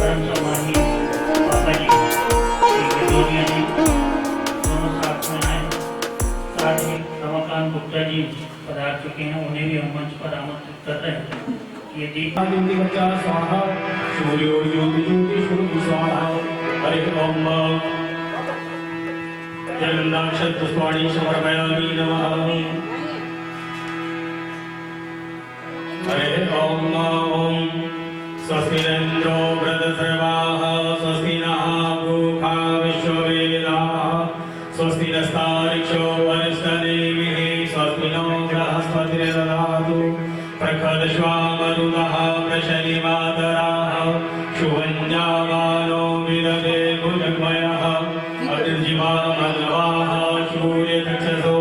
परम सम्मानीय पापा जी श्री गडोरिया जी दोनों साथ में आए। साथ ही रमाकांत गुप्ता जी पधार चुके हैं, उन्हें भी हम मंच पर आमंत्रित कर रहे हैं। ये दीप स्वाहा सूर्यो ज्योति ज्योति शुभ स्वाहा हरि ओम जगन्नाथपुष्पाणि समर्पयामि नमः। हरि ओम ओम स्वस्ति न इन्द्रो वृद्धश्रवाः स्वस्ति नः पूषा विश्ववेदाः स्वस्ति नस्तार्क्ष्यो वरिष्ठदेवीः स्वस्ति नो बृहस्पतिर्दधातु प्रखरश्वामरुतः प्रशनिवातराः शुभञ्जामानो विदधे भुजगमयः अतिर्जिवामन्वाः सूर्यचक्षसो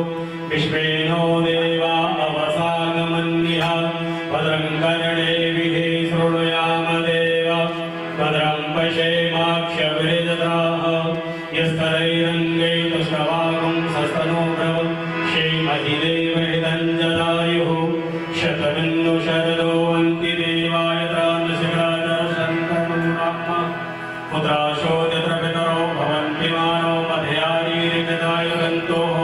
विश्वेनो देवा अवसानमन्यः भद्रं कर्णेभिः शृणुयाम देव भद्रं पश्येमाक्षभिर्यजत्राः यस्तरैरङ्गैः तुष्टवागं सस्तनो प्रभो श्रीमतिदेवहृतं जदायुः शतमिन्नु शरदो अन्ति देवाय त्रान्दशिखरादर्शन्तमुनात्मा पुत्राशोदित्रपितरो भवन्ति मानो मध्यारीरिकदायुगन्तोः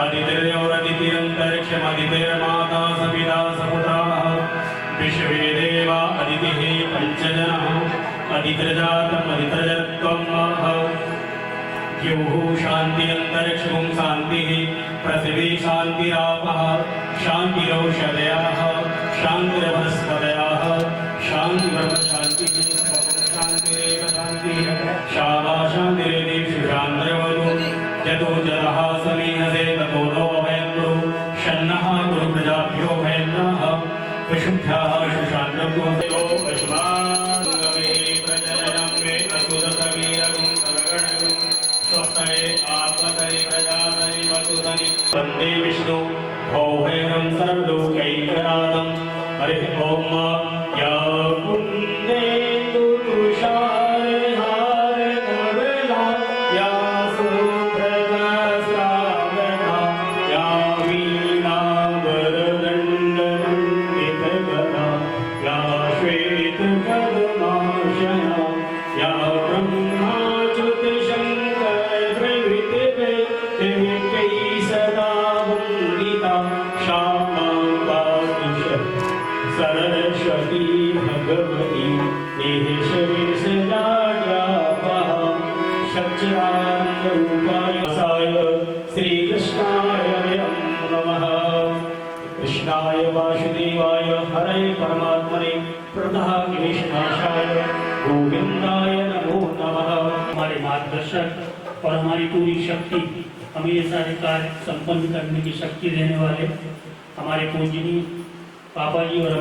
अदितिर्योरदितिरन्तरिक्षमदितिर्माता सविता सपुत्राः विश्वे देवा अदितिः पञ्चजनः अदितिर्जातमदितिर्जत्वं द्युः शान्ति अन्तरिक्षं शान्तिः पृथिवी शान्तिरापः शान्तिरौषधयः शान्तिर्वनस्पतयः शान्तिर्ब्रह्मशान्तिः शान्तिरेव शान्तिः शावा शान्तिरेदेषु शान्तिर्वतु यतो जलः समीहसे ततो नो भयन्तु शन्नः कुरु प्रजाभ्यो भयन्नः विशुद्ध्याः सुशान्ततो अश्वाङ्गमे प्रजननं मे असुरसमीरगुं सगणगुं स्वस्तये आत्मतये प्रजातये वसुधनि वन्दे विष्णु भौभैरं सर्वलोकैकनाथं हरिः ओम या पुण्येन्दु तुषारहारकमला या शुभ्रवस्त्रावृता या वीणावरदण्डमण्डितगदा या श्वेतपद्माशना या ब्रह्माच्युतशङ्करप्रभृतिभिः सदा वन्दिता सरस्वती भगवती सच्चिदानन्दरूपाय श्रीकृष्णाय नमः। कृष्णाय वासुदेवाय हरे परमात्मने प्रणतः गोविंदाय नमो नमः। हमारे मार्गदर्शक और हमारी पूरी शक्ति, हमें ये सारे कार्य संपन्न करने की शक्ति देने वाले हमारे पूजनीय पापा जी और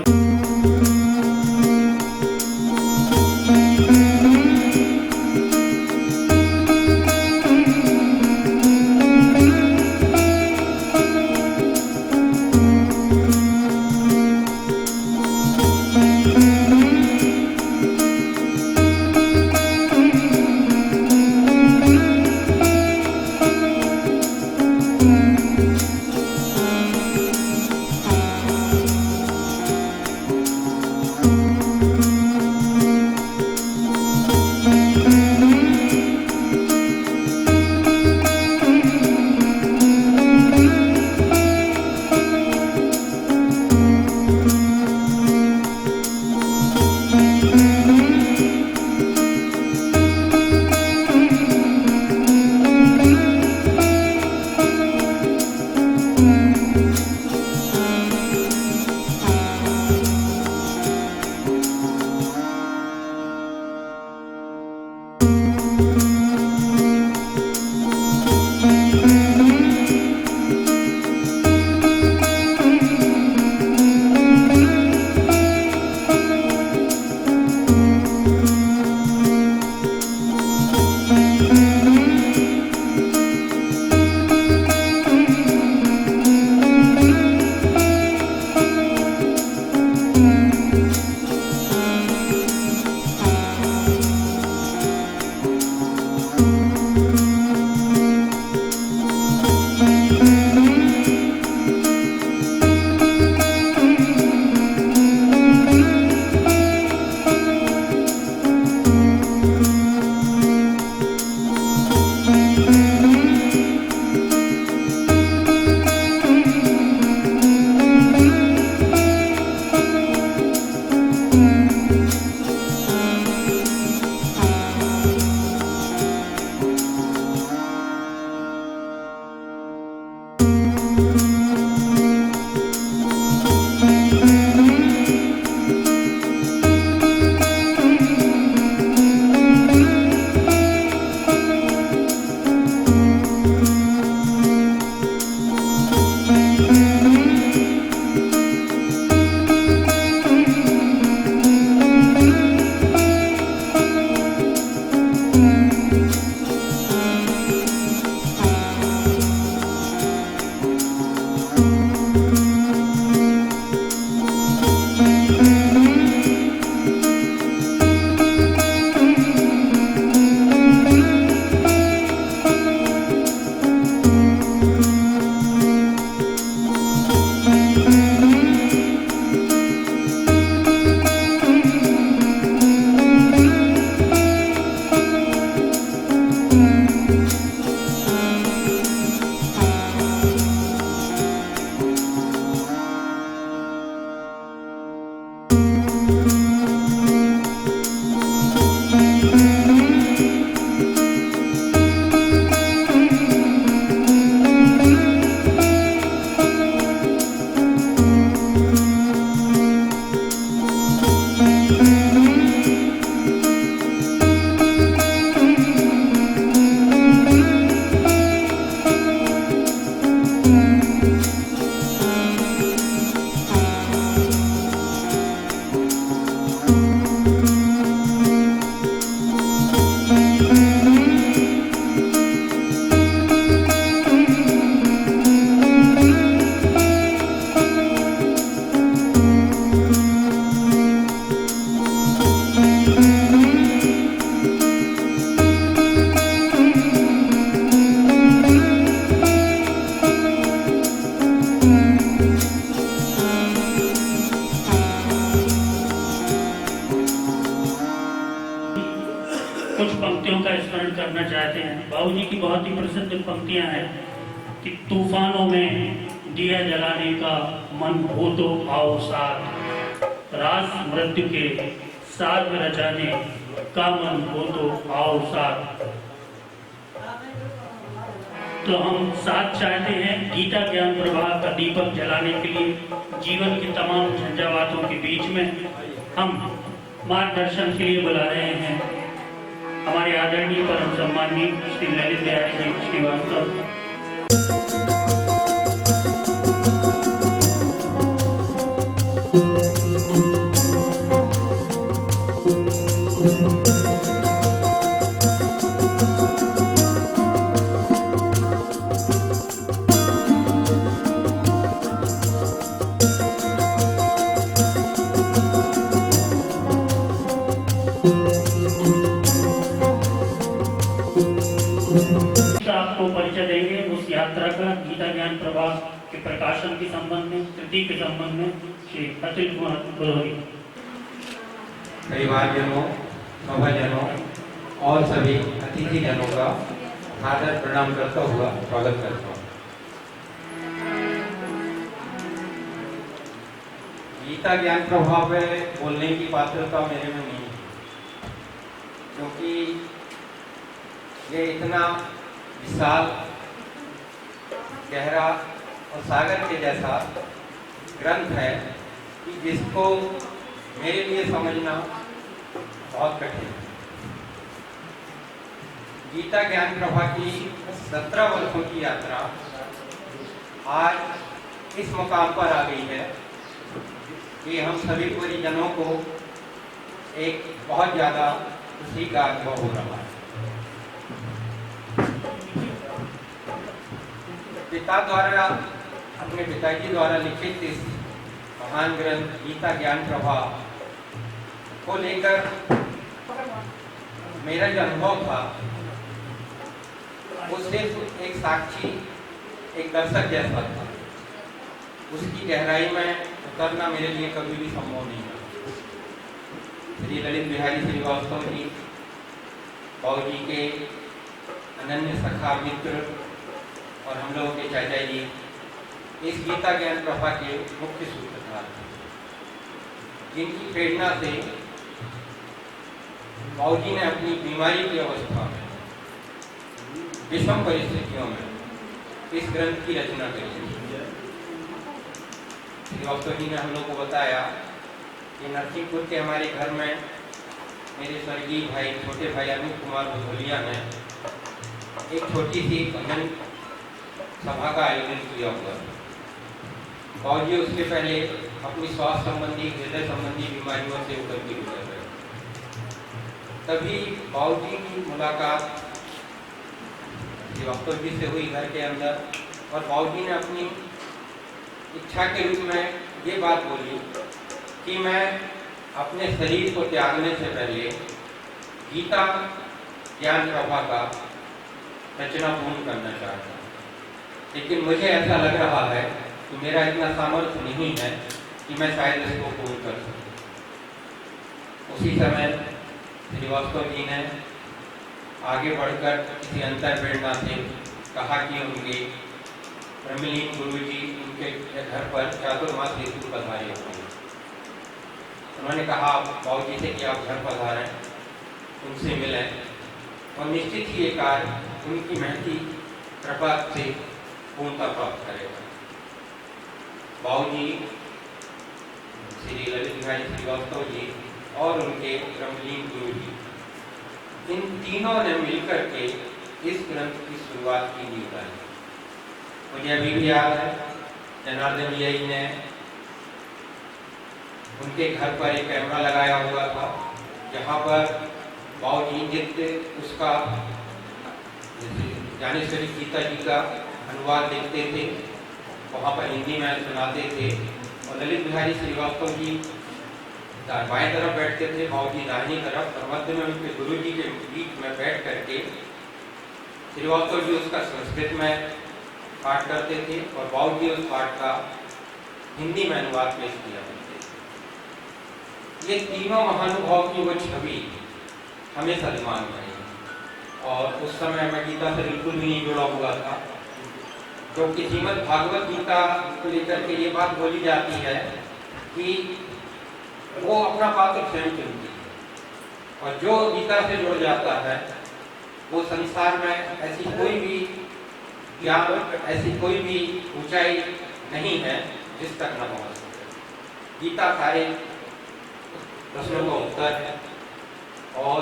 कुछ पंक्तियों का स्मरण करना चाहते हैं। बाबूजी की बहुत ही प्रसिद्ध पंक्तियां हैं कि तूफानों में दिया जलाने का मन हो तो आओ साथ, रास मृत्यु के साथ में रचाने का मन हो तो आओ साथ। तो हम साथ चाहते हैं गीता ज्ञान प्रवाह का दीपक जलाने के लिए। जीवन के तमाम झंझावातों के बीच में हम मार्गदर्शन के लिए बुला रहे हैं हमारे आदरणीय परम सम्माननीय श्री ललित बिहारी जी श्रीवास्तव। आपको परिचय देंगे उस यात्रा का, गीता ज्ञान प्रवाह के प्रकाशन के संबंध में, कृति के संबंध में श्री अतुल कुमार बड़ोरी। परिवारजनों, सभाजनों और सभी अतिथि जनों का सादर प्रणाम करता हुआ स्वागत करता हूँ। गीता ज्ञान प्रभाव पे बोलने की पात्रता मेरे में नहीं है, क्योंकि ये इतना विशाल, गहरा और सागर के जैसा ग्रंथ है कि जिसको मेरे लिए समझना बहुत कठिन है। गीता ज्ञान प्रभा की 17 वर्षों की यात्रा आज इस मुकाम पर आ गई है कि हम सभी परिजनों को एक बहुत ज़्यादा खुशी का अनुभव हो रहा है। पिता द्वारा, अपने पिताजी द्वारा लिखित इस महान ग्रंथ गीता ज्ञान प्रभा को लेकर मेरा जो अनुभव था वो सिर्फ एक साक्षी, एक दर्शक जैसा था। उसकी गहराई में उतरना मेरे लिए कभी भी संभव नहीं था। श्री ललित बिहारी श्रीवास्तव जी, बाबूजी के अनन्य सखा मित्र और हम लोगों के चाचा जी इस गीता ज्ञान प्रभा के मुख्य सूत्रधार थे, जिनकी प्रेरणा से बाबूजी ने अपनी बीमारी की अवस्था में, विषम परिस्थितियों में इस ग्रंथ की रचना करी। श्रीवास्तव जी ने हम लोग को बताया कि नरसिंहपुर के हमारे घर में मेरे स्वर्गीय भाई, छोटे भाई अनूप कुमार भदौलिया ने एक छोटी सी भजन सभा का आयोजन किया हुआ। बाबूजी उसके पहले अपनी स्वास्थ्य संबंधी, हृदय संबंधी बीमारियों से उतर के गुजर रहे। तभी बाबूजी की मुलाकात श्रीवास्तव जी से हुई घर के अंदर, और बाबूजी ने अपनी इच्छा के रूप में ये बात बोली कि मैं अपने शरीर को त्यागने से पहले गीता ज्ञान प्रभा का रचना पूर्ण करना चाहता हूँ, लेकिन मुझे ऐसा लग रहा है कि मेरा इतना सामर्थ्य नहीं है कि मैं शायद इसको पूर्ण कर सकूँ। उसी समय श्रीवास्तव जी ने आगे बढ़कर किसी अंतर प्रेरणा से कहा कि उनके ब्रह्मलीन गुरु जी उनके घर पर चातुर्मास हेतु पधारे हुए हैं। उन्होंने कहा बाबूजी से कि आप घर पधारें, उनसे मिलें, और निश्चित ही ये कार्य उनकी महती कृपा से पूर्णता प्राप्त करेगा। बाबूजी, श्री ललित बिहारी श्रीवास्तव जी और उनके ब्रह्मलीन गुरु जी, इन तीनों ने मिलकर के इस ग्रंथ की शुरुआत की नींव डाली। मुझे अभी भी याद है, जनार्दन जी ने उनके घर पर एक कैमरा लगाया हुआ था, जहाँ पर बाबूजी नित्य उसका ज्ञानेश्वरी गीता जी का अनुवाद लिखते थे, वहाँ पर हिंदी में सुनाते थे, और ललित बिहारी श्रीवास्तव जी बाएं तरफ बैठते थे, बाबूजी दाहिनी तरफ, और मध्य में उनके गुरु जी के बीच में बैठ करके श्रीवास्तव जी उसका संस्कृत में पाठ करते थे और बाबूजी उस पाठ का हिंदी में अनुवाद पेश किया करते थे। ये तीनों महानुभाव की वो छवि हमेशा दिमाग में है। और उस समय मैं गीता से बिल्कुल भी नहीं जुड़ा हुआ था। क्योंकि श्रीमद् भागवत गीता को लेकर के ये बात बोली जाती है कि वो अपना पात्र स्वयं चुनती है, और जो गीता से जुड़ जाता है वो संसार में ऐसी कोई भी ज्ञान, ऐसी कोई भी ऊंचाई नहीं है जिस तक न पहुंच सके। गीता सारे प्रश्नों का उत्तर है। और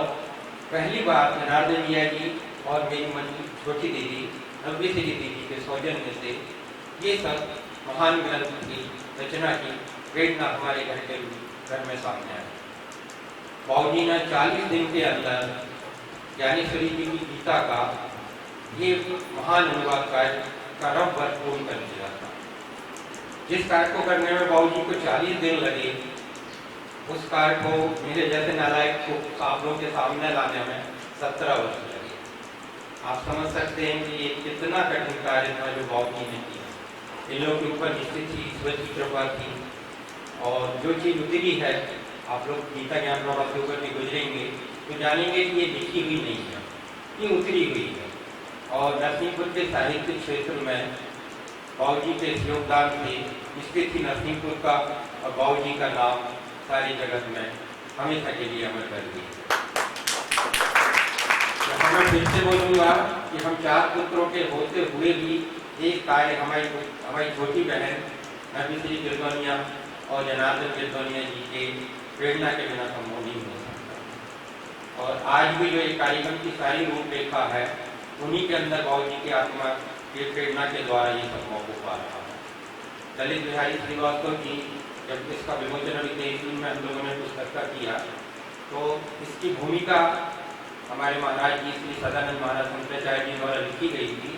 पहली बार जनार्दन भैया जी और मेरी मनी छोटी दीदी नव्य श्री दीदी के सौजन्य से ये सब महान ग्रंथ की रचना की प्रेरणा हमारे घर में सामने आई। बाबूजी ने 40 दिन के अंदर ज्ञानेश्वरी जी की गीता का ये महान अनुवाद कार्य का रफ्त पूर्ण कर दिया था। जिस कार्य को करने में बाबूजी को 40 दिन लगे, उस कार्य को मेरे जैसे नालायक को आप लोगों के सामने लाने में 17 वर्ष लगे। आप समझ सकते हैं कि ये कितना कठिन कार्य था जो बाबूजी ने किया। इन लोगों के ऊपर निश्चित ही ईश्वर की कृपा थी, और जो चीज़ उतरी है, आप लोग गीता ज्ञान प्रभा से होकर के गुजरेंगे तो जानेंगे कि ये लिखी हुई नहीं है, ये उतरी हुई है। और नरसिंहपुर के साहित्य क्षेत्र में बाबूजी के योगदान से निश्चित ही नरसिंहपुर का और बाबूजी का नाम सारी जगत में हमेशा के लिए अमर कर दी। मैं फिर से बोलूँगा कि हम 4 पुत्रों के होते हुए भी एक कार्य हमारी छोटी बहन नबी श्री गिरदौनिया और जनार्दन गिरदौनिया जी के प्रेरणा के बिना संभव नहीं हो सकता। और आज भी जो एक कार्यक्रम की सारी रूपरेखा है, उन्हीं के अंदर बाबूजी की आत्मा के प्रेरणा के द्वारा ये संभव हो पा रहा है। ललित बिहारी श्रीवास्तव जी जब इसका विमोचन अभी 23 में हम लोगों ने पुस्तक का किया, तो इसकी भूमिका हमारे महाराज जी श्री सदानंद महाराज शंकराचार्य जी द्वारा लिखी गई थी,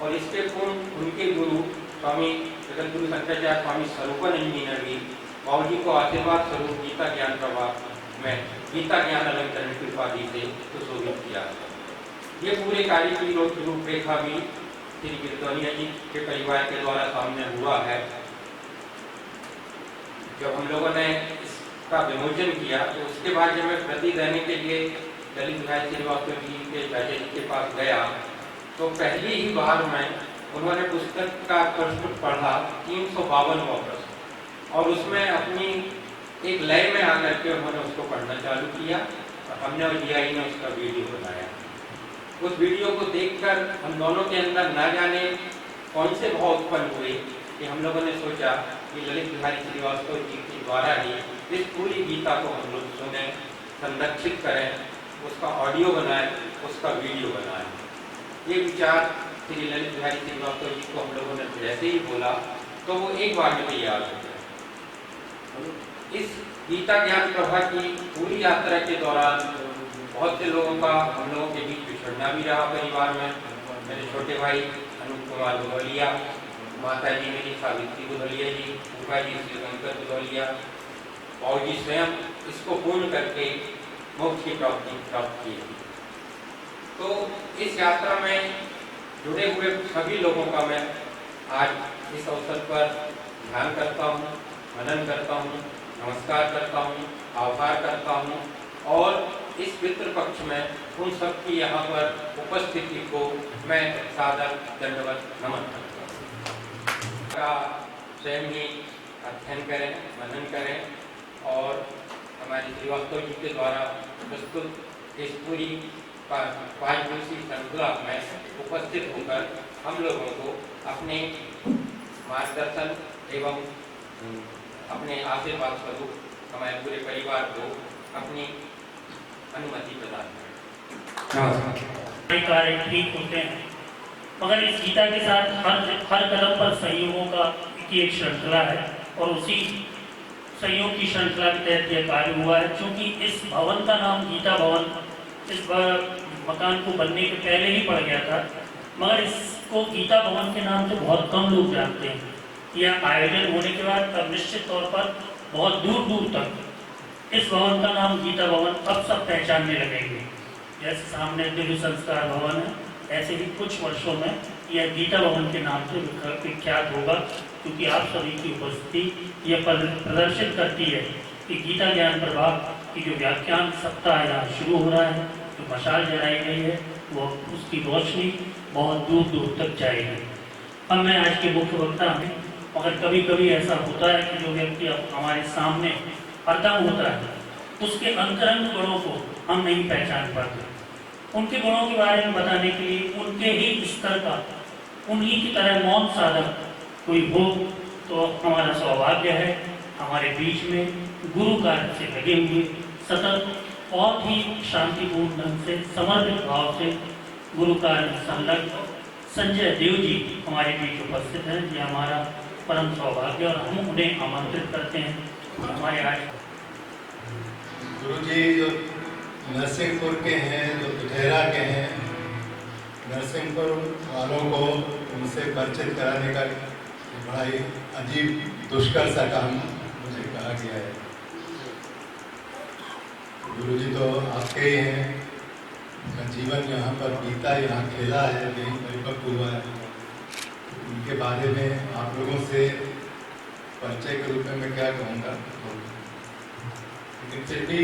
और इसके पूर्ण उनके गुरु स्वामी जगतगुरु शंकराचार्य स्वामी स्वरूपानंद जी ने भी बाबूजी को आशीर्वाद स्वरूप गीता ज्ञान प्रभा में गीता ज्ञान अलंकरण की उपाधि से सुशोभित किया। ये पूरे कार्य की रूपरेखा भी श्री गिरदौनिया जी के परिवार के द्वारा सामने हुआ है। जब हम लोगों ने इसका विमोचन किया, तो उसके बाद जब मैं प्रति देने के लिए ललित बिहारी श्रीवास्तव जी के चाचा जी के पास गया, तो पहली ही बार में उन्होंने पुस्तक का प्रश्न पढ़ा, 352वां प्रश्न, और उसमें अपनी एक लय में आकर के उन्होंने उसको पढ़ना चालू किया, और हमने और जीआई ने उसका वीडियो बनाया। उस वीडियो को देखकर हम दोनों के अंदर ना जाने कौन से भाव उत्पन्न हुए कि हम लोगों ने सोचा कि ललित बिहारी श्रीवास्तव जी के द्वारा ही इस पूरी गीता को हम लोग सुने, संरक्षित करें, उसका ऑडियो बनाए, उसका वीडियो बनाए। ये विचार श्री ललित बिहारी श्रीवास्तव जी को हम लोगों ने जैसे ही बोला, तो वो एक बार में तैयार हो गए। इस गीता ज्ञान प्रभा की पूरी यात्रा के दौरान बहुत से लोगों का हम लोगों के बीच बिछड़ना भी रहा परिवार में। मेरे छोटे भाई अनूप कुमार बुधौलिया, माता जी मेरी सावित्री बुधौलिया जी, फूफा जी श्री शंकर बुधौलिया, बाबूजी स्वयं इसको पूर्ण करके मोक्ष की प्राप्त की। तो इस यात्रा में जुड़े हुए सभी लोगों का मैं आज इस अवसर पर ध्यान करता हूँ, मनन करता हूँ, नमस्कार करता हूँ, आभार करता हूँ, और इस पितृपक्ष में उन सब की यहाँ पर उपस्थिति को मैं सादर दंडवत नमन करता हूँ। स्वयं ही अध्ययन करें, मनन करें, और हमारे श्रीवास्तव जी के द्वारा प्रस्तुत इस पूरी 5 दिवसीय श्रृंखला में उपस्थित होकर हम लोगों को अपने मार्गदर्शन एवं अपने आशीर्वाद स्वरूप हमारे पूरे परिवार को अपनी अनुमति प्रदान करें। कार्य ठीक होते हैं, मगर इस गीता के साथ हर कदम पर सहयोगों की एक श्रृंखला है, और उसी सहयोग की श्रृंखला के तहत यह कार्य हुआ है। क्योंकि इस भवन का नाम गीता भवन इस मकान को बनने के पहले ही पड़ गया था, मगर इसको गीता भवन के नाम से बहुत कम लोग जानते हैं। यह आयोजन होने के बाद अब निश्चित तौर पर बहुत दूर दूर तक इस भवन का नाम गीता भवन अब सब पहचानने लगेंगे। जैसे सामने दिव्य संस्कार भवन है, ऐसे ही कुछ वर्षों में यह गीता भवन के नाम से विख्यात होगा, क्योंकि आप सभी की उपस्थिति यह प्रदर्शित करती है कि गीता ज्ञान प्रभाव की जो व्याख्यान सप्ताह यहाँ शुरू हो रहा है, जो मशाल जलाई गई है वो उसकी रोशनी बहुत दूर दूर तक जाएगी। अब मैं आज के मुख्य वक्ता हूँ, मगर कभी कभी ऐसा होता है कि जो व्यक्ति अब हमारे सामने अर्दम होता है उसके अंतरंग गुणों को हम नहीं पहचान पाते। उनके गुणों के बारे में बताने के लिए उनके ही स्तर का, उन्हीं की तरह मौन साधक कोई हो तो हमारा सौभाग्य है। हमारे बीच में गुरु कार्य से लगे हुए सतत बहुत ही शांतिपूर्ण ढंग से समर्पित भाव से गुरु कार्य में संलग्न संजय देव जी हमारे बीच उपस्थित हैं। ये हमारा परम सौभाग्य और हम उन्हें आमंत्रित करते हैं। हमारे आज गुरु जी जो नरसिंहपुर के हैं, जो कुठेरा के हैं, नरसिंहपुर वालों को उनसे परिचित कराने का बड़ा ही अजीब दुष्कर सा काम मुझे कहा गया है। गुरु जी तो आपके ही हैं, उनका जीवन यहाँ पर बीता, यहाँ खेला है, यहीं परिपक्व हुआ है। उनके बारे में आप लोगों से परिचय के रूप में मैं क्या कहूँगा, लेकिन फिर भी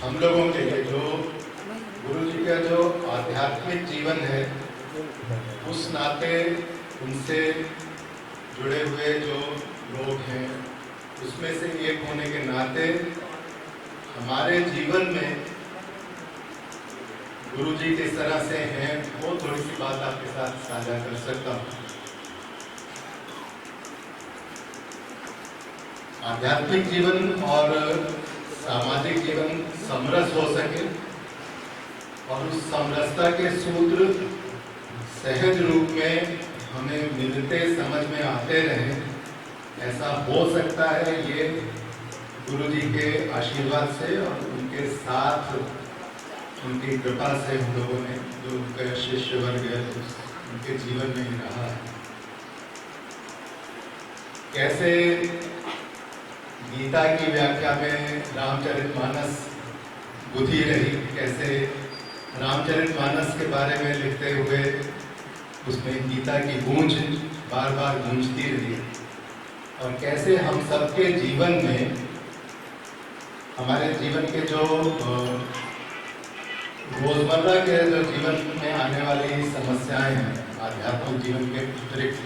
हम लोगों के लिए जो गुरु जी का जो आध्यात्मिक जीवन है, उस नाते उनसे जुड़े हुए जो लोग हैं उसमें से एक होने के नाते हमारे जीवन में गुरु जी किस तरह से हैं वो थोड़ी सी बात आपके साथ साझा कर सकता हूँ। आध्यात्मिक जीवन और सामाजिक जीवन समरस हो सके और उस समरसता के सूत्र सहज रूप में हमें मिलते समझ में आते रहे, ऐसा हो सकता है ये गुरु जी के आशीर्वाद से और उनके साथ उनकी कृपा से हम लोगों ने जो उनका शिष्य वर्ग है उनके जीवन में ही रहा है। कैसे गीता की व्याख्या में रामचरितमानस बुद्धि रही, कैसे रामचरितमानस के बारे में लिखते हुए उसमें गीता की गूंज बार बार गूंजती रही, और कैसे हम सबके जीवन में, हमारे जीवन के जो रोजमर्रा के जो जीवन में आने वाली समस्याएं हैं आध्यात्मिक जीवन के अतिरिक्त,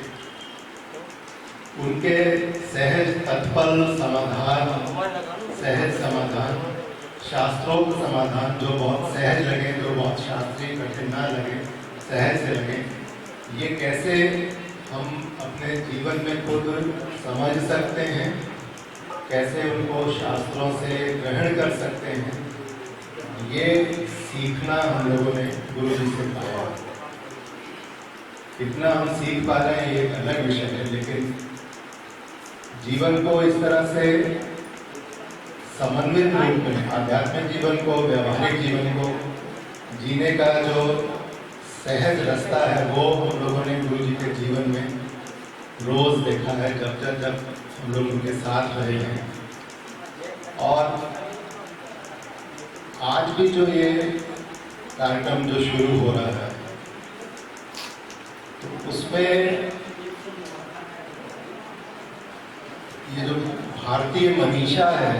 उनके सहज तत्पल समाधान, सहज समाधान, शास्त्रोक्त समाधान जो बहुत सहज लगे, जो बहुत शास्त्रीय कठिन ना लगे, सहज से लगे, ये कैसे हम अपने जीवन में खुद समझ सकते हैं, कैसे उनको शास्त्रों से ग्रहण कर सकते हैं, ये सीखना हम लोगों ने गुरु जी से पाया। कितना हम सीख पा रहे हैं ये एक अलग विषय है, लेकिन जीवन को इस तरह से समन्वित रूप में, आध्यात्मिक जीवन को, व्यवहारिक जीवन को जीने का जो सहज रास्ता है वो हम लोगों ने गुरु जी के जीवन में रोज देखा है, जब हम लोग उनके साथ रहे हैं। और आज भी जो ये कार्यक्रम जो शुरू हो रहा है तो उसमें ये जो भारतीय मनीषा है,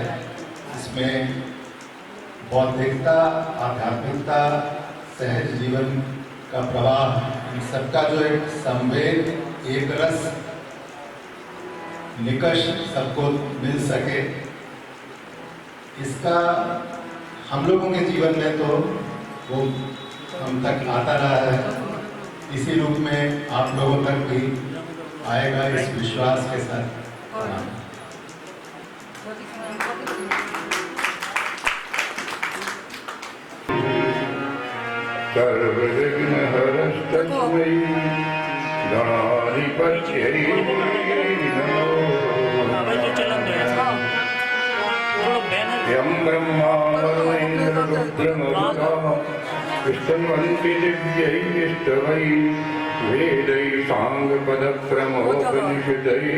इसमें बौद्धिकता, आध्यात्मिकता, सहज जीवन का प्रवाह, इन सबका जो एक संवेद, एक रस, निकष सबको मिल सके, इसका हम लोगों के जीवन में तो वो हम तक आता रहा है, इसी रूप में आप लोगों तक भी आएगा, इस विश्वास के साथ। सर्वविघ्न हरस्तस्मै गणाधिपत्यै नमो यं ब्रह्मा वरुणेन्द्र रुद्रमरुता तिष्ठन्ति दिव्यैस्तवैः वेदैः साङ्गपदक्रमोपनिषदैः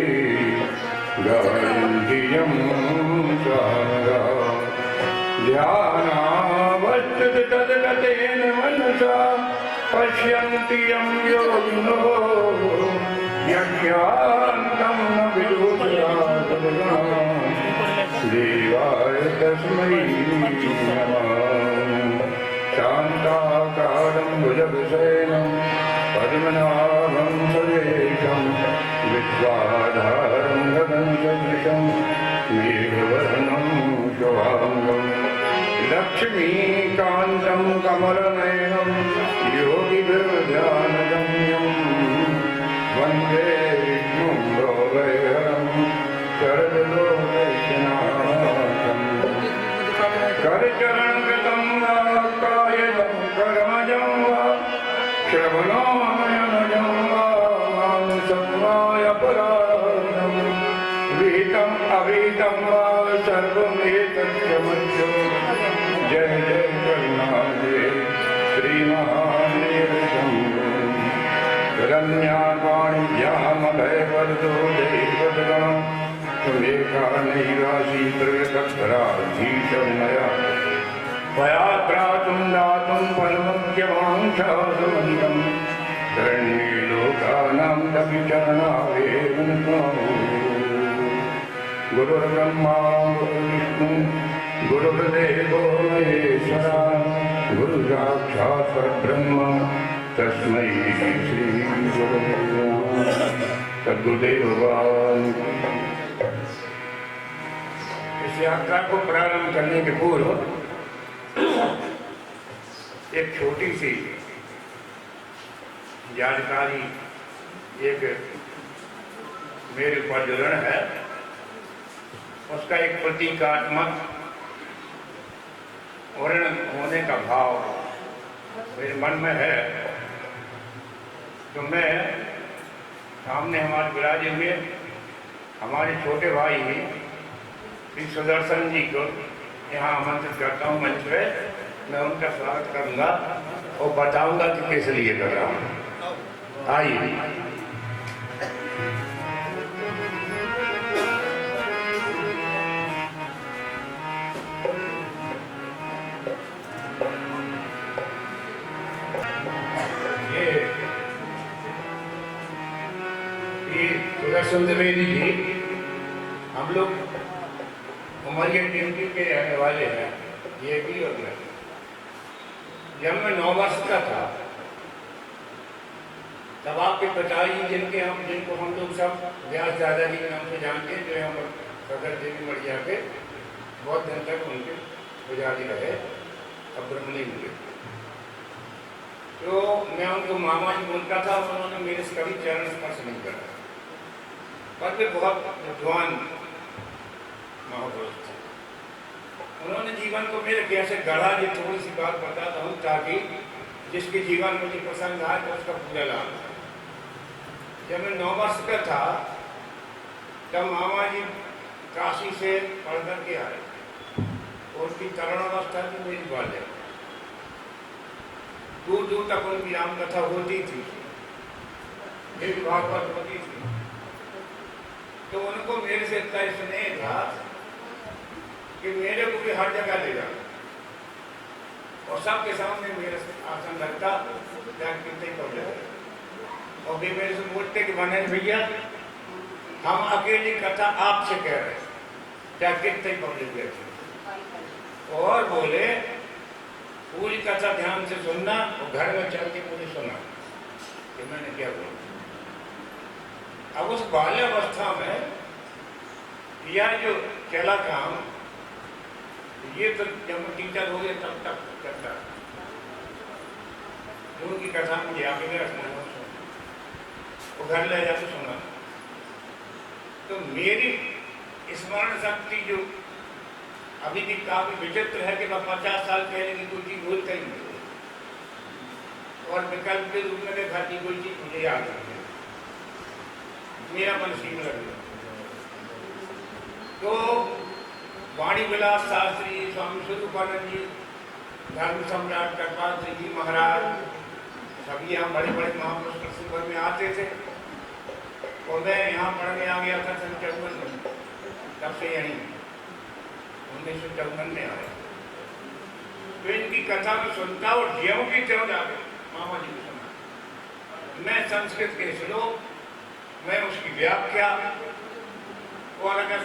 गायन्ति यं सारदा ध्यानावस्थित तद्गतेन मनसा पश्यन्ति यं योगिनो यज्ञान्तं न विदुषाः देवाय तस्मै नमः। भुजगशयनं पद्मनाभं सुरेशं विश्वाधारं गगनसदृशं मेघवर्णं शुभाङ्गं लक्ष्मीकान्तं कमलनयनं योगिभिर्ध्यानगम्यं वन्दे विष्णुं लोकैकं सर्वलोकैकनाथम् करचरणकृतं वा कायजं कर्मजं वा श्रवणोनयनजं वा मानसं वा अपराधं विहितम् अविहितं वा सर्वमेतत्क्षमस्यो जय जय करुणादे श्रीमहादेवशम्भो रम्यापाणिभ्यामभयवरदो दैवतगणं सुरेखानैराशीतृतराधीशं मया त्वयात्रातुं दातुं फलमुख्यवाञ्छासुमन्तं शरण्ये लोकानां तपिचरणावेव गुरुर्ब्रह्मा गुरुर्विष्णु गुरुर्देवो महेश्वरा गुरुसाक्षात् परब्रह्म तस्मै श्री गुरवे नमः। सद्गुरुदेव भगवान। इस यात्रा को प्रारंभ करने के पूर्व एक छोटी सी जानकारी, एक मेरे ऊपर जो ऋण है उसका एक प्रतीकात्मक ऋण होने का भाव मेरे मन में है, तो मैं सामने हमारे विराजे हुए हमारे छोटे भाई श्री सुदर्शन जी को यहाँ आमंत्रित करता हूँ मंच पे। मैं उनका स्वागत करूँगा और बताऊँगा कि किस लिए कर रहा हूँ। आइए। सुदर्शन द्विवेदी जी हम लोग उमरिया ड्यूटी के रहने वाले हैं, ये भी और मैं। जब मैं 9 वर्ष का था तब आपके पिताजी जिनको हम लोग सब व्यास दादाजी के नाम से जानते हैं, जो हम सदर देवी मरिया के बहुत दिन तक उनके पुजारी रहे, अब ब्रह्मलिंग हुए। तो मैं उनको मामा जी बोलता था, उन्होंने मेरे से कभी चरण स्पर्श नहीं करा, पर वे बहुत विद्वान महापुरुष थे। उन्होंने जीवन को मेरे कैसे गढ़ा, ये थोड़ी सी बात बताता हूँ ताकि जिसके जीवन मुझे पसंद आए तो उसका पूरा लाभ। जब मैं 9 वर्ष का था तब मामा जी काशी से पढ़ कर के आए और उसकी तरुणावस्था की मेरी बात है। दूर दूर तक उनकी राम कथा होती थी, मेरी भागवत होती थी। तो उनको मेरे से इतना स्नेह था कि मेरे को भी हर जगह ले जाता और सबके सामने मेरे आसन लगता, और वे मेरे से बोलते कि मनन भैया हम अकेली कथा आपसे कह रहे हैं, क्या कितने पब्लिक बैठे, और बोले पूरी कथा ध्यान से सुनना और घर में चल के मुझे सुना कि मैंने क्या बोला। अब उस बाल्यावस्था में यह जो चला काम, ये तो जब टीचर हो गए तब तक करता, उनकी कथा मुझे आगे में रखना, वो घर ले जाकर सुना। तो मेरी स्मरण शक्ति जो अभी भी काफी विचित्र है कि मैं 50 साल पहले की कोई चीज भूल कहीं और विकल्प के रूप में देखा कि कोई चीज मुझे याद है, मेरा मन सीम लग गया। तो वाणी विलास शास्त्री, स्वामी स्वरूपानंद जी, धर्म सम्राट कृपाल जी महाराज, सभी यहाँ बड़े बड़े महापुरुष कृष्णपुर में आते थे और मैं यहाँ पढ़ने आ गया था 1954 में, तब से यहीं 1954 में आया। तो इनकी कथा में सुनता और ज्यों की त्यों जाके मामा जी को सुना। मैं संस्कृत के श्लोक, मैं उसकी व्याख्या, और अगर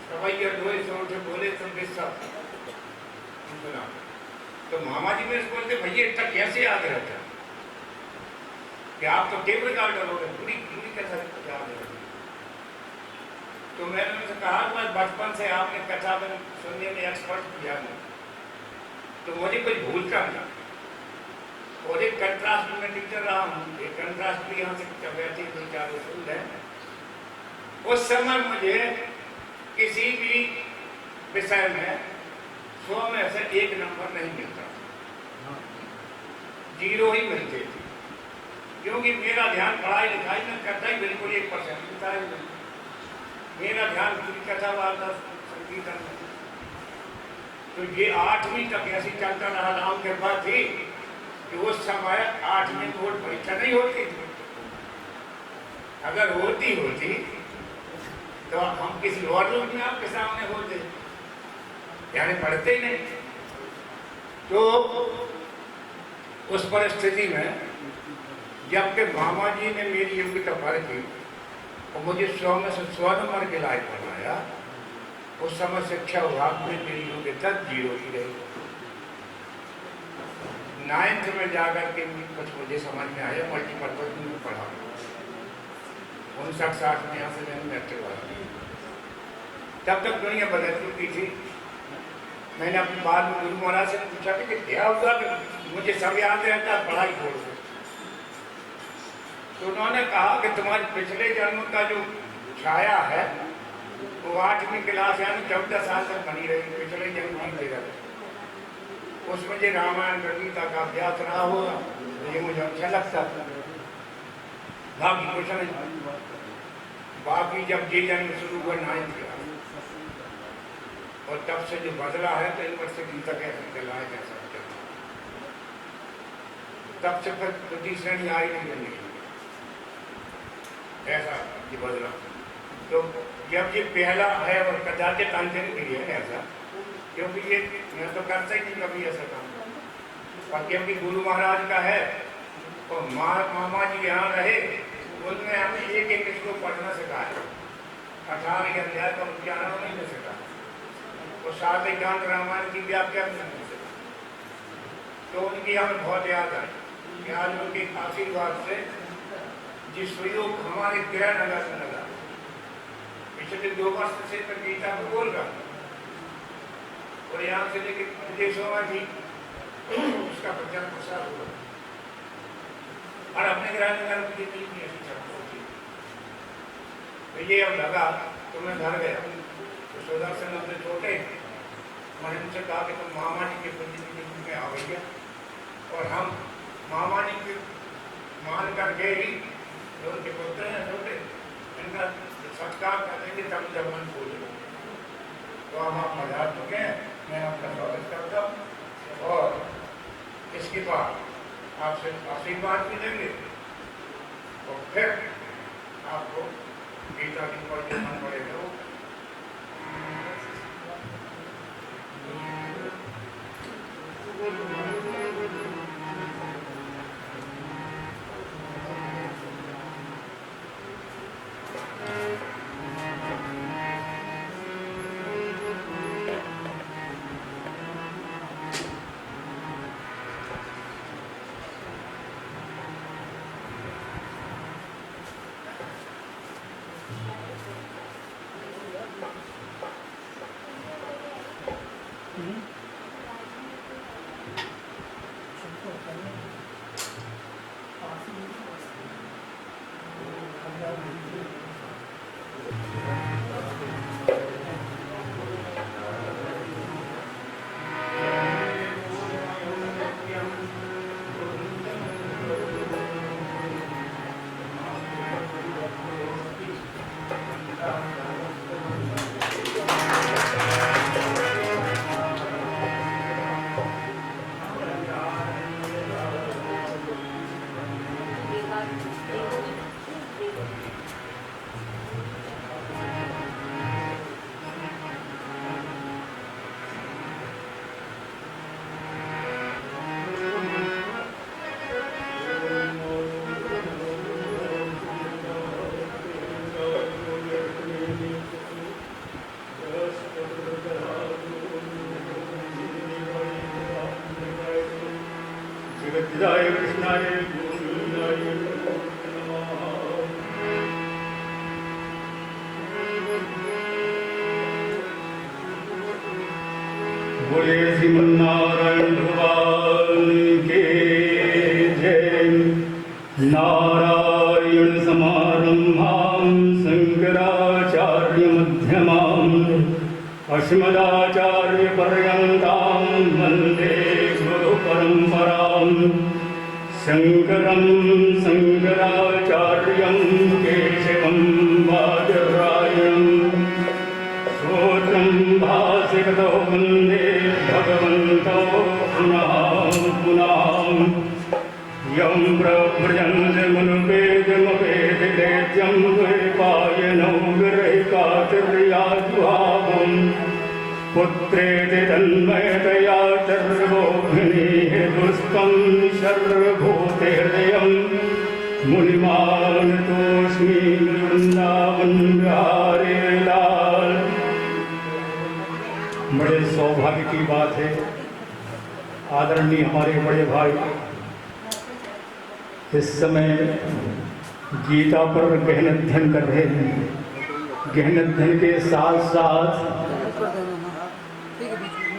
सवैया लोहे जोर से बोले तो सब सुना। तो मामा जी मेरे बोलते भैया इतना कैसे याद रहता, कि आप तो टेप रिकॉर्डर हो गए, पूरी पूरी कैसा याद है। तो मैंने उनसे कहा कि मैं बचपन से आपने कथा में सुनने में एक्सपर्ट किया हूँ, तो मुझे कुछ भूलता नहीं। और एक कंट्रास्ट में टीचर रहा हूँ, एक कंट्रास्ट भी यहाँ से बैठी 2-4 स्कूल है। उस समय मुझे किसी भी विषय में 100 में से 1 नंबर नहीं मिलता, 0 ही मिलते थे, क्योंकि मेरा ध्यान पढ़ाई लिखाई में करता ही बिल्कुल 1% था। मेरा ध्यान पूरी कथा वार्ता संकीर्तन में। तो ये 8वीं तक ऐसी चलता रहा, राम कृपा थी कि उस समय 8वीं बोर्ड परीक्षा नहीं होती थी। अगर होती तो हम किसी और रूप में आपके सामने होते, यानी पढ़ते ही नहीं। तो उस परिस्थिति में जबकि मामा जी ने मेरी योग्यता परखी और मुझे 100 में से 100 नंबर के लायक बनाया, उस समय शिक्षा विभाग में मेरी योग्यता 0 ही रही। 9th में जाकर के कुछ मुझे समझ में आया, मल्टीपर्पज में पढ़ा 59-60 में यहाँ से मैंने मैट्रिक वाला। तब तक दुनिया बदल चुकी थी। मैंने अपनी बात में गुरु महाराज से पूछा कि क्या हुआ कि मुझे सब याद रहता, पढ़ाई छोड़ दो। तो उन्होंने कहा कि तुम्हारे पिछले जन्म का जो छाया है वो 8वीं क्लास यानी 14 साल तक बनी रही, पिछले जन्म नहीं दे उसमें जो रामायण गीता का अभ्यास रहा होगा, ये मुझे अच्छा लगता। बाकी कुछ नहीं। बाकी जब ये जन्म शुरू हुआ 9th क्लास, और तब से जो बदला है तो यूनिवर्सिटी तक ऐसे चलाया जा सकता है। तब से फिर दूसरी श्रेणी आई नहीं, ऐसा ये बदला। तो जब ये पहला है और कदाचित अंतिम के लिए है ऐसा, क्योंकि ये मैं तो करता ही नहीं कभी ऐसा काम। और क्योंकि गुरु महाराज का है और मामा जी यहाँ रहे, उनमें हमें एक इसको पढ़ना सिखाया। 18 अध्याय का उच्चारण नहीं सिखाया और 7 ज्ञान रामायण की व्याख्या भी नहीं सिखाया। तो उनकी हमें बहुत याद आई कि आज उनके आशीर्वाद से जिस प्रयोग हमारे ग्रह नगर में लगा, पिछले 2 वर्ष से मैं गीता को बोल रहा और यहाँ से लेकर विदेशों में भी उसका प्रचार प्रसार हुआ और अपने ग्रह नगर में जितनी भी ऐसी चर्चा होती। तो ये अब लगा तो मैं घर गया, तो सुदर्शन अपने छोटे, मैंने उनसे कहा कि तुम मामा जी के प्रतिनिधि में आ गई, और हम मामा जी के मान कर गए ही उनके पुत्र हैं छोटे, इनका सत्कार करेंगे तब जब मन बोले। तो हम आप पधार चुके हैं, मैं आपका स्वागत करता हूँ और इसके बाद आपसे आशीर्वाद भी देंगे और फिर आपको गीता की पर जो मन पड़ेगा वो जय कृष्णाय बोले श्रीमन्नारायण भगवान के जय। नारायण समारंभां शंकराचार्य मध्यमाम् अस्मदाचार्य पर्यन्तां वन्दे गुरु परम्पराम्। शंकरं शंकराचार्यं केशवं बादरायणम् सूत्रं भासिकतो वन्दे भगवन्तो पुनः पुनः। यं प्रव्रजन्ते मनुपेदमपेदलेत्यं द्वैपायनौ विरहिकातिर्याजुभावम् पुत्रेति तन्मयतया सर्वोऽग्निः पुष्पं सर्वभूतेहृदयं मुनिमानतोऽस्मि वृन्दावन बिहारी लाल। बड़े सौभाग्य की बात है, आदरणीय हमारे बड़े भाई इस समय गीता पर गहन अध्ययन कर रहे हैं। गहन अध्ययन के साथ साथ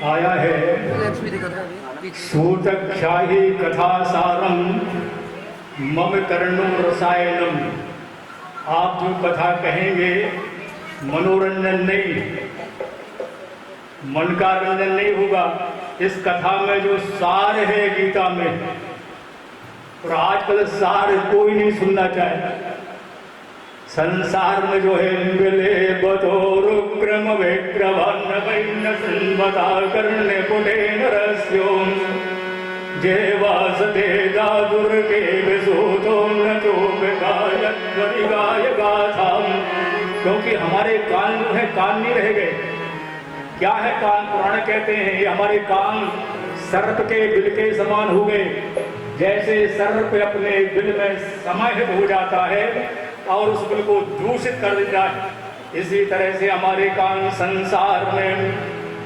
आया है सूतख्याहि कथासारम मम कर्णो रसायनम। आप जो कथा कहेंगे मनोरंजन नहीं, मन का रंजन नहीं होगा। इस कथा में जो सार है गीता में, और आजकल सार कोई नहीं सुनना चाहे। संसार में जो है मिले बतोरुक्रम विक्रमन्न वैन्न संवता कर्णे पुटे नरस्यों जेवासते दादुर्गे विसूतो न चोपगाय गाथाम। क्योंकि हमारे कान जो है कान नहीं रह गए। क्या है कान? पुराण कहते हैं ये हमारे कान सर्प के बिल के समान हो गए। जैसे सर्प अपने बिल में समाहित हो जाता है और उस बिल को दूषित कर देता है, इसी तरह से हमारे कान संसार में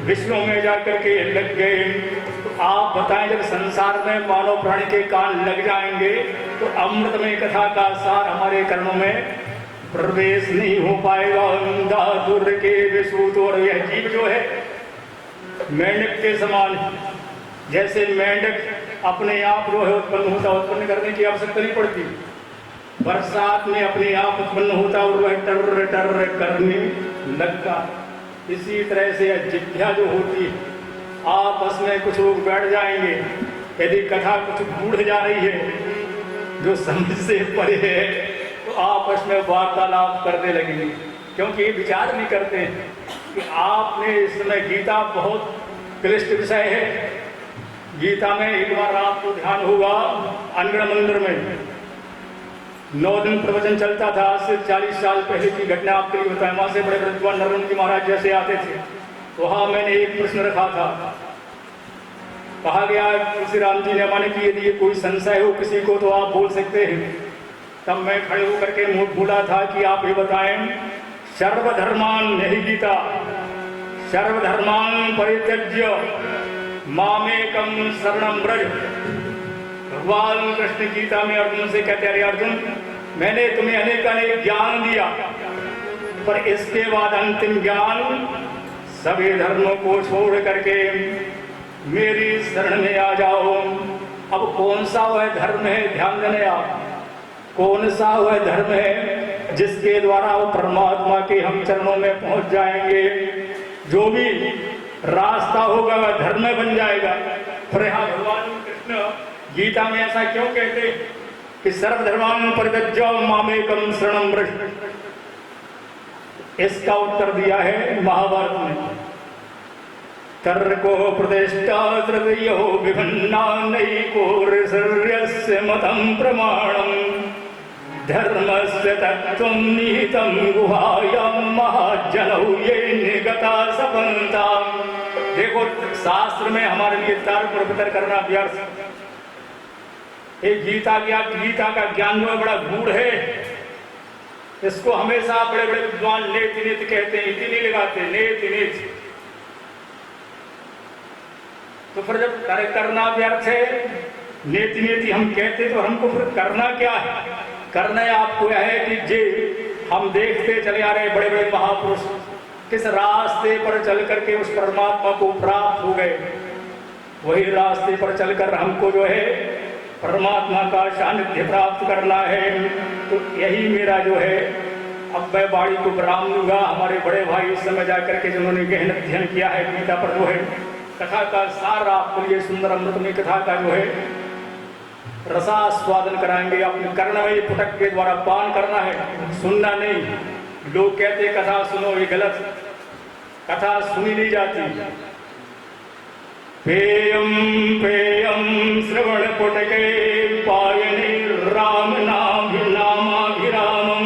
विषयों में जाकर के लग गए। तो आप बताएं, जब संसार में मानव प्राणी के कान लग जाएंगे तो अमृतमय कथा का सार हमारे कर्मों में प्रवेश नहीं हो पाएगा। दादुर के विसूत, और यह जीव जो है मेंढक के समान, जैसे मेंढक अपने आप जो है उत्पन्न होता, उत्पन्न करने की आवश्यकता नहीं पड़ती। बरसात में अपने आप उत्पन्न होता और वह टर टर करने लगता। इसी तरह से जिज्ञा जो होती है, आपस में कुछ लोग बैठ जाएंगे, यदि कथा कुछ बूढ़ जा रही है जो समझ से परे है तो आपस में वार्तालाप करने लगेंगे, क्योंकि ये विचार नहीं करते कि आपने इस समय गीता बहुत क्लिष्ट विषय है। गीता में एक बार आपको ध्यान होगा, अनगढ़ मंदिर में 9 दिन प्रवचन चलता था। आज से 40 साल पहले की घटना आपके लिए बताएं। वहां से बड़े विद्वान नरेंद्र जी महाराज जैसे आते थे। वहां मैंने एक प्रश्न रखा था। कहा गया श्री राम जी ने माने कि यदि कोई संशय हो किसी को तो आप बोल सकते हैं। तब मैं खड़े होकर के मुंह बोला था कि आप ये बताएं, सर्वधर्मान, यही गीता, सर्वधर्मान परित्यज्य मामेकम शरणम व्रज। भगवान कृष्ण गीता में अर्जुन से कहते हैं, अरे अर्जुन, मैंने तुम्हें अनेक ज्ञान दिया, पर इसके बाद अंतिम ज्ञान सभी धर्मों को छोड़ करके मेरी शरण में आ जाओ। अब कौन सा वह धर्म है, ध्यान देने आप, कौन सा वह धर्म है जिसके द्वारा वो परमात्मा के हम चरणों में पहुंच जाएंगे। जो भी रास्ता होगा वह धर्म में बन जाएगा। फिर यहाँ भगवान कृष्ण गीता में ऐसा क्यों कहते कि सर्वधर्मान परित्यज्य मामेकम शरणम व्रज? इसका उत्तर दिया है महाभारत में। तर्को प्रतिष्ठा तृतीयो विभिन्ना नैको ऋषर्यस्य मतं प्रमाणम् धर्मस्य तत्त्वं निहितं गुहायां महाजनौ ये निगता सपन्ताम्। देखो, शास्त्र में हमारे लिए तर्क प्रकट करना व्यर्थ। एक गीता का ज्ञान जो बड़ा गूढ़ है, इसको हमेशा बड़े बड़े विद्वान नेति नेति कहते हैं, इति नहीं लगाते, नेति नेति। तो फिर जब कार्य करना व्यर्थ है नेति नेति हम कहते तो हमको फिर करना क्या है? करना आपको यह है कि जे हम देखते चले आ रहे बड़े बड़े महापुरुष किस रास्ते पर चल करके उस परमात्मा को प्राप्त हो गए, वही रास्ते पर चलकर हमको जो है परमात्मा का सानिध्य प्राप्त करना है। तो यही मेरा जो है, अब मैं वाणी को विराम दूंगा। हमारे बड़े भाई इस समय जाकर के जिन्होंने गहन अध्ययन किया है गीता पर जो है कथा का सार आपको लिए सुंदर अमृतमय कथा का जो है रसास्वादन कराएंगे। अपने कर्णमयी पुटक के द्वारा पान करना है, सुनना नहीं। लोग कहते कथा सुनो, ये गलत, कथा सुनी नहीं जाती। पेयम पेयम श्रवण पुटके पायने राम नामाभिरामम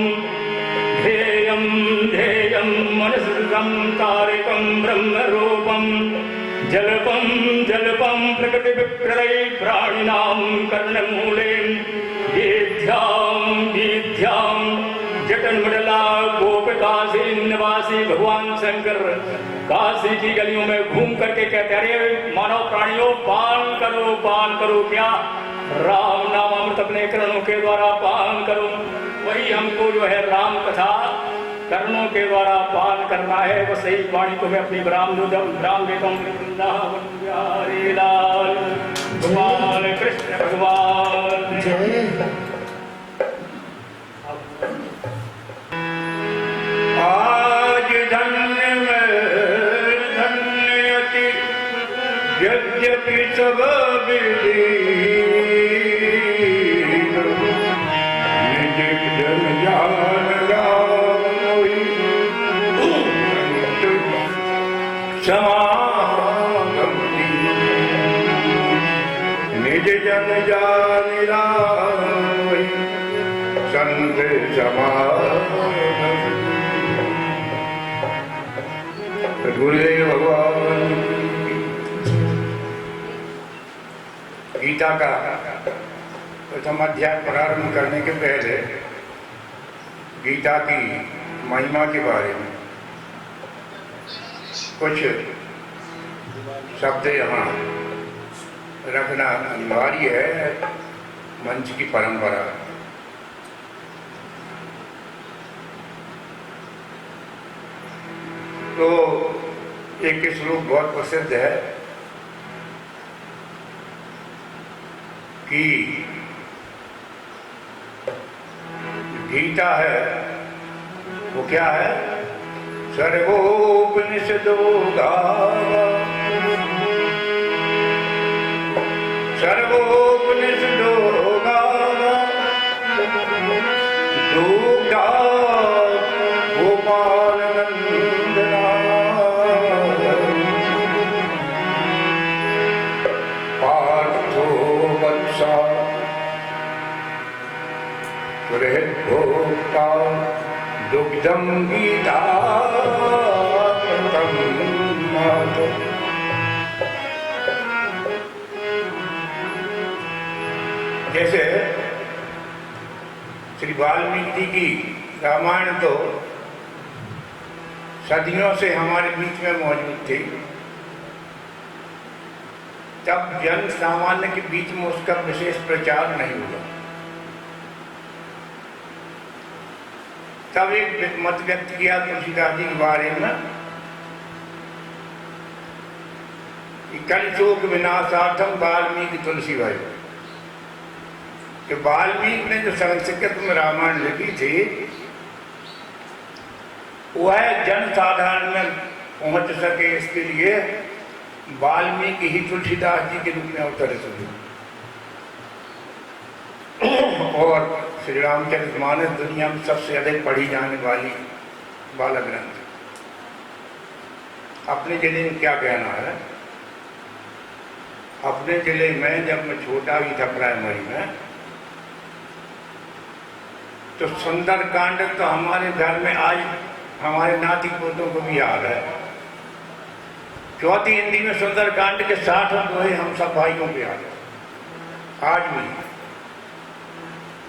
ध्येयम ध्येयम मनसृतं तारकं ब्रह्म रूपम जल्पम जल्पम प्रकृति विक्रय प्राणिनां कर्णमूले दीध्यां दीध्यां जटनमंडला गोपकाशी निवासी भगवान शंकर काशी की गलियों में घूम करके कहते अरे मानव प्राणियों पान करो क्या? राम नाम अमृत अपने कर्णों के द्वारा पान करो। वही हमको जो है राम कथा कर्णों के द्वारा पान करना है। बस यही वाणी को मैं अपनी विराम देता हूँ। वृंदावन बिहारी लाल भगवान कृष्ण भगवान जय। आज धन्य में धन्यति यद्यपि सब विधि निज जन जान गावई समागमति निज जन जान गावई संग समागमति। गुरुदेव भगवान गीता का प्रथम अध्याय प्रारंभ करने के पहले गीता की महिमा के बारे में कुछ शब्द यहाँ रखना अनिवार्य है। मंच की परंपरा तो एक श्लोक बहुत प्रसिद्ध है कि गीता है वो क्या है? सर्वोपनिषदो गावा सर्वोपनिषदो गावा दुग्धा गोपाल भोक्ता दुग्धम गीता जैसे श्री वाल्मीकि जी की रामायण तो सदियों से हमारे बीच में मौजूद थी, तब जन सामान्य के बीच में उसका विशेष प्रचार नहीं हुआ। तब एक मत व्यक्त किया तुलसीदास जी के बारे में कि कलशोक विनाशार्थम वाल्मीकि तुलसी भाई, कि वाल्मीकि ने जो संस्कृत में रामायण लिखी थी वह जन साधारण में पहुंच सके, इसके लिए वाल्मीकि ही तुलसीदास जी के रूप में अवतरित हुए। और श्री रामचरितमानस दुनिया में सबसे अधिक पढ़ी जाने वाली बाल ग्रंथ। अपने जिले में क्या कहना है? अपने जिले में जब मैं छोटा भी था प्राइमरी में, तो सुंदरकांड तो हमारे घर में आज हमारे नाती पोतों को भी याद है। चौथी हिंदी में सुंदरकांड के 60 दोहे हम सब भाइयों को याद है। आज भी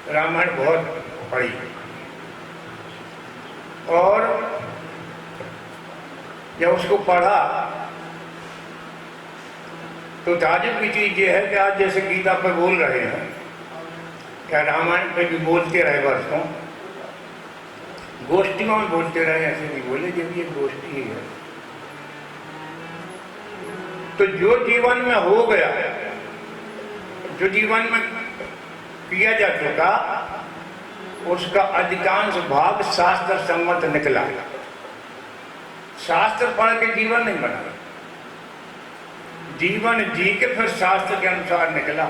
रामायण बहुत पढ़ी, और जब उसको पढ़ा तो ताजुब की चीज ये है कि आज जैसे गीता पर बोल रहे हैं, क्या रामायण पे भी बोलते रहे वर्षों, गोष्ठियों में बोलते रहे, ऐसे नहीं बोले, ये भी एक गोष्ठी ही है। तो जो जीवन में हो गया, जो जीवन में किया जा चुका, उसका अधिकांश भाग शास्त्र सम्मत निकला। शास्त्र पढ़ के जीवन नहीं बना, जीवन जी के फिर शास्त्र के अनुसार निकला।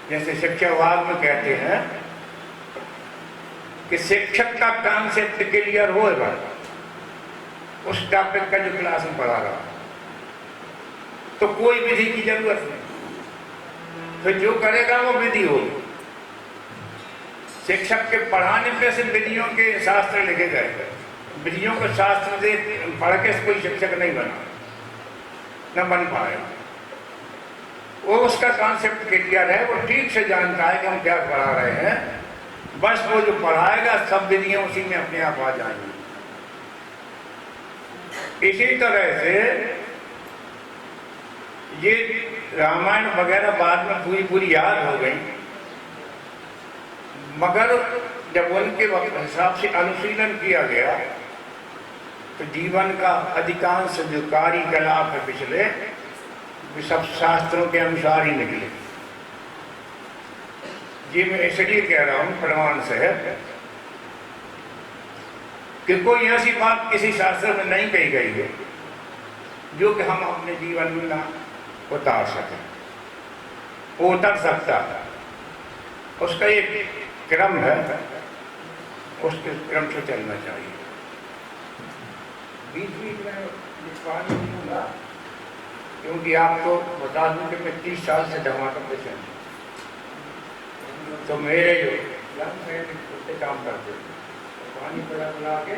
जैसे शिक्षा विभाग में कहते हैं कि शिक्षक का कॉन्सेप्ट क्लियर हो उस टॉपिक का जो क्लास में पढ़ा रहा, तो कोई विधि की जरूरत नहीं, फिर जो करेगा वो विधि होगी। शिक्षक के पढ़ाने पे से विधियों के शास्त्र लिखे गए, विधियों को शास्त्र से पढ़ के कोई शिक्षक नहीं बना, न बन पाएगा। वो उसका कॉन्सेप्ट क्लियर है, वो ठीक से जानता है कि हम क्या पढ़ा रहे हैं, बस वो जो पढ़ाएगा सब विधियां उसी में अपने आप आ जाएंगी। इसी तरह से ये रामायण वगैरह बाद में पूरी पूरी याद हो गई, मगर जब उनके हिसाब से अनुशीलन किया गया तो जीवन का अधिकांश जो कार्यकलाप है पिछले, वे सब शास्त्रों के अनुसार ही निकले। ये मैं इसलिए कह रहा हूं प्रमाण से है कि कोई ऐसी बात किसी शास्त्र में नहीं कही गई है जो कि हम अपने जीवन में ना उतार सकें। वो उतर सकता है, उसका एक क्रम है, उसके क्रम से चलना चाहिए। बीच बीच में पानी नहीं होगा, क्योंकि आपको बता दूं कि मैं 30 साल से धमाका पेशेंट, तो मेरे जो उससे काम करते थे, पानी पिला के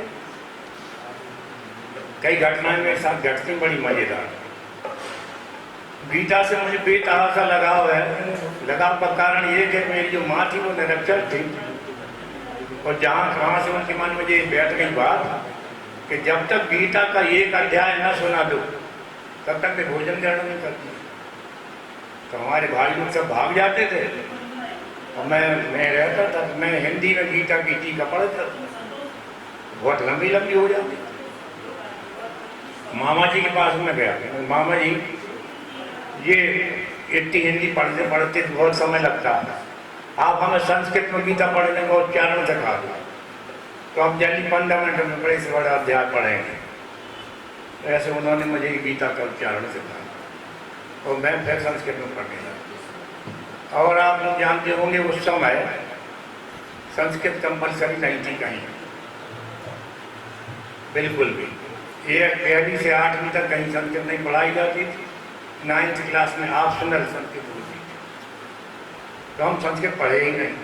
कई घटनाएं मेरे साथ घटती बड़ी मजेदार। गीता से मुझे बेतहासा सा लगाव है। लगाव का कारण ये कि मेरी जो माँ थी वो निरक्षर थी, और कहाँ से उनके मन में ये बैठ गई बात कि जब तक गीता का एक अध्याय न सुना दो तब तक वे भोजन ग्रहण नहीं करती। तो हमारे भाई लोग सब भाग जाते थे और मैं रहता था, तो मैं हिंदी में गीता की टीका पढ़ता, बहुत लंबी लंबी हो जाती। मामा जी के पास में गया, मामा जी ये इतनी हिंदी पढ़ते पढ़ते बहुत समय लगता है, आप हमें संस्कृत में गीता पढ़ने का उच्चारण सिखा दो, तो आप जल्दी 15 मिनट में बड़े से बड़ा अध्याय पढ़ेंगे। ऐसे उन्होंने मुझे गीता का उच्चारण सिखाया और मैं फिर संस्कृत में पढ़ने लगा। और आप लोग जानते होंगे उस समय संस्कृत कंपलसरी नहीं थी कहीं, बिल्कुल भी। ये 1 से 8वीं तक कहीं संस्कृत नहीं पढ़ाई जाती थी, 9th क्लास में ऑप्शनल संस्कृत होती थी, तो हम संस्कृत पढ़े ही नहीं।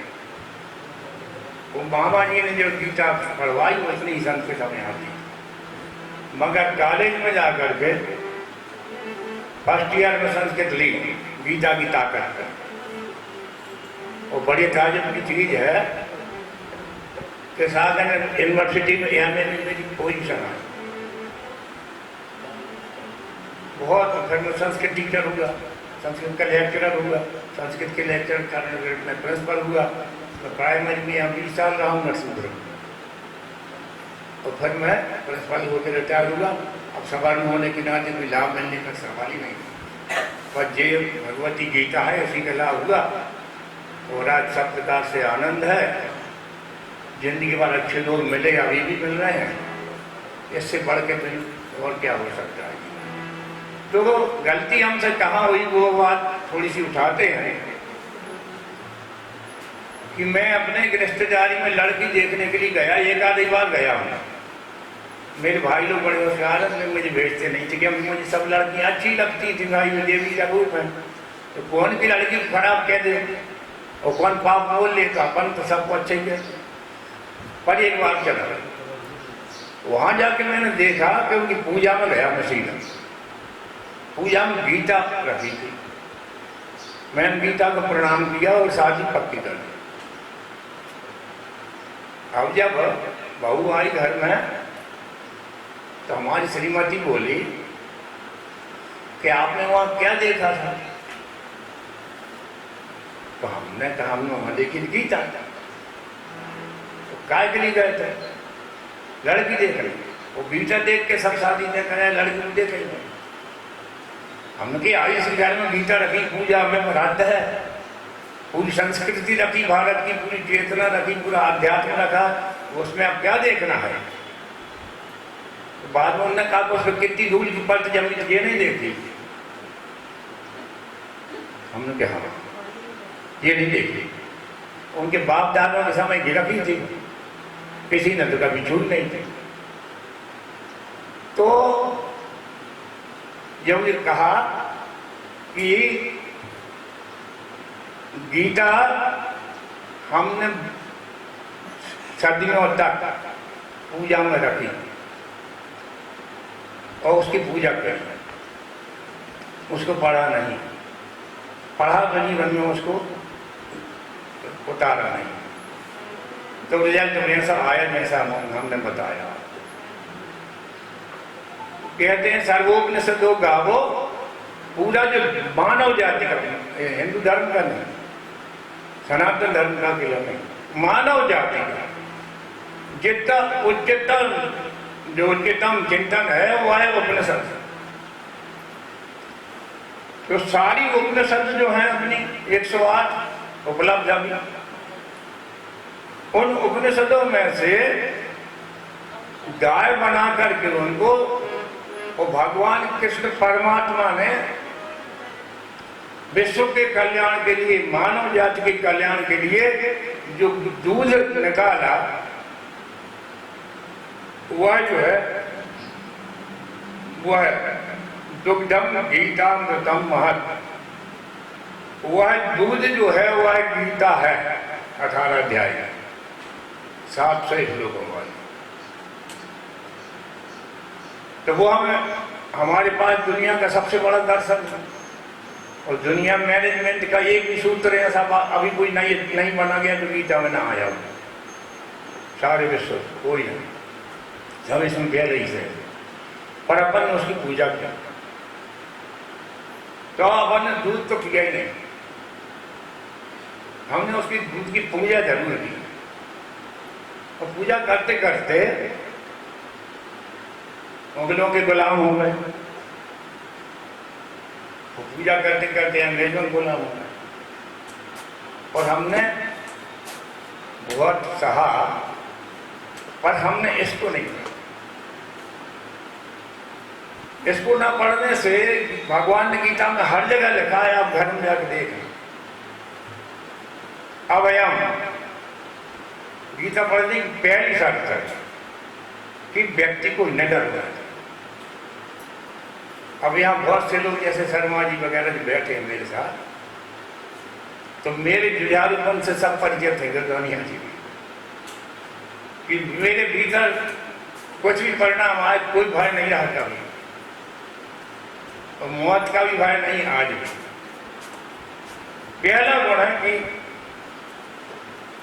वो मामा जी ने जो गीता पढ़वाई उतनी ही संस्कृत हमें आती, मगर कॉलेज में जाकर के फर्स्ट ईयर में संस्कृत ली गीता की ताकत पर। वो बड़ी ताजुब की चीज है कि सागर यूनिवर्सिटी में एमए में मेरी पोजीशन आई, बहुत। फिर मैं संस्कृत टीचर हुआ, संस्कृत का लेक्चरर हुआ, संस्कृत के लेक्चर करने में प्रिंसिपल हुआ। तो प्राइमरी में यहाँ 20 साल रहा हूँ नरसिंहपुर में, और फिर मैं प्रिंसिपल होकर रिटायर हुआ। अब सवर्ण होने के नाते कोई लाभ मिलने का सवाल ही नहीं, पर जे भगवती गीता है उसी का लाभ हुआ, और आज सब प्रकार से आनंद है। जिंदगी भर अच्छे लोग मिले, अभी भी मिल रहे हैं, इससे बढ़ के फिर और क्या हो सकता है। तो गलती हमसे कहाँ हुई वो बात थोड़ी सी उठाते हैं कि मैं अपने रिश्तेदारी में लड़की देखने के लिए गया, एक आधी बार गया हूँ। मेरे भाई लोग बड़े होशियार हैं, मुझे भेजते नहीं थे कि मुझे सब लड़कियाँ अच्छी लगती थी, भाई देवी का रूप है, तो कौन की लड़की खराब कह दे और कौन पाप बोल ले, तो अपन तो सबको अच्छे ही है। पर एक बार चला, वहाँ जाके मैंने देखा कि उनकी पूजा में गया, मसीह पूजा में गीता रखी थी। मैंने गीता को प्रणाम किया और शादी पक्की कर दी। अब जब बहू आई घर में तो हमारी श्रीमती बोली कि आपने वहां क्या देखा था? तो हमने कहा हमने वहां देखी गीता। तो काय के लिए गए थे? लड़की देख रही। वो गीता देख के सब शादी देख रहे हैं, लड़की भी देख रही है। हमने कहा आई इस घर में गीता रखी, पूजा में मराद है, पूरी संस्कृति रखी, भारत की पूरी चेतना रखी, पूरा अध्यात्म रखा, उसमें अब क्या देखना है? तो बाद में उन्होंने कहा उसमें कितनी धूल की पलट जमी, तो ये नहीं देखी। हमने कहा हाँ, ये नहीं देखी। उनके बाप दादा के समय की रखी थी, किसी ने तो कभी झूठ नहीं थी। तो जब ये कहा कि गीता हमने सदियों तक पूजा में रखी और उसकी पूजा करी, उसको पढ़ा नहीं, पढ़ा जीवन में उसको उतारा नहीं, तो रिजल्ट जैसा आया जैसा हमने बताया। कहते हैं सर्वोपनिषदों गावो, पूरा जो मानव जाति का, हिंदू धर्म का नहीं, सनातन धर्म का खिलाफ नहीं, मानव जाति का जितना उच्चतम जो उच्चतम चिंतन है वो है उपनिषद। तो सारी उपनिषद जो है अपनी 108 उपलब्ध अभी, उन उपनिषदों में से गाय बना करके उनको और भगवान कृष्ण परमात्मा ने विश्व के कल्याण के लिए, मानव जाति के कल्याण के लिए जो दूध निकाला, वह जो है वह दुग्धम गीतामृतम महत्, वह दूध जो है वह गीता है। 18 अध्याय 700 श्लोकों वाली। तो वो हमें हमारे पास दुनिया का सबसे बड़ा दर्शन है। और दुनिया मैनेजमेंट का एक भी सूत्र ऐसा अभी कोई नहीं बना गया जो गीता में ना आया हो। सारे विश्व कोई नहीं, सब इसमें पहले ही से, पर अपन ने उसकी पूजा किया। तो अपन ने दूध तो किया ही नहीं, हमने उसकी दूध की पूजा जरूर की। और पूजा करते करते मुगलों के गुलाम हो गए, तो पूजा करते करते अंग्रेजों के गुलाम हो गए। और हमने बहुत सहा, पर हमने इसको नहीं किया। इसको ना पढ़ने से, भगवान ने गीता में हर जगह लिखा है, आप घर में जाकर देखें, अवयम, गीता पढ़ने की पहली शर्त है कि व्यक्ति को निडर हो जाए। अब यहाँ बहुत से लोग जैसे शर्मा जी वगैरह जो बैठे हैं मेरे साथ, तो मेरे जुझारूपन से सब परिचित थे दुनिया जी में, कि मेरे भीतर कुछ भी परिणाम आए कोई भय नहीं रहा कभी, और मौत का भी भय नहीं आज भी। पहला गुण है कि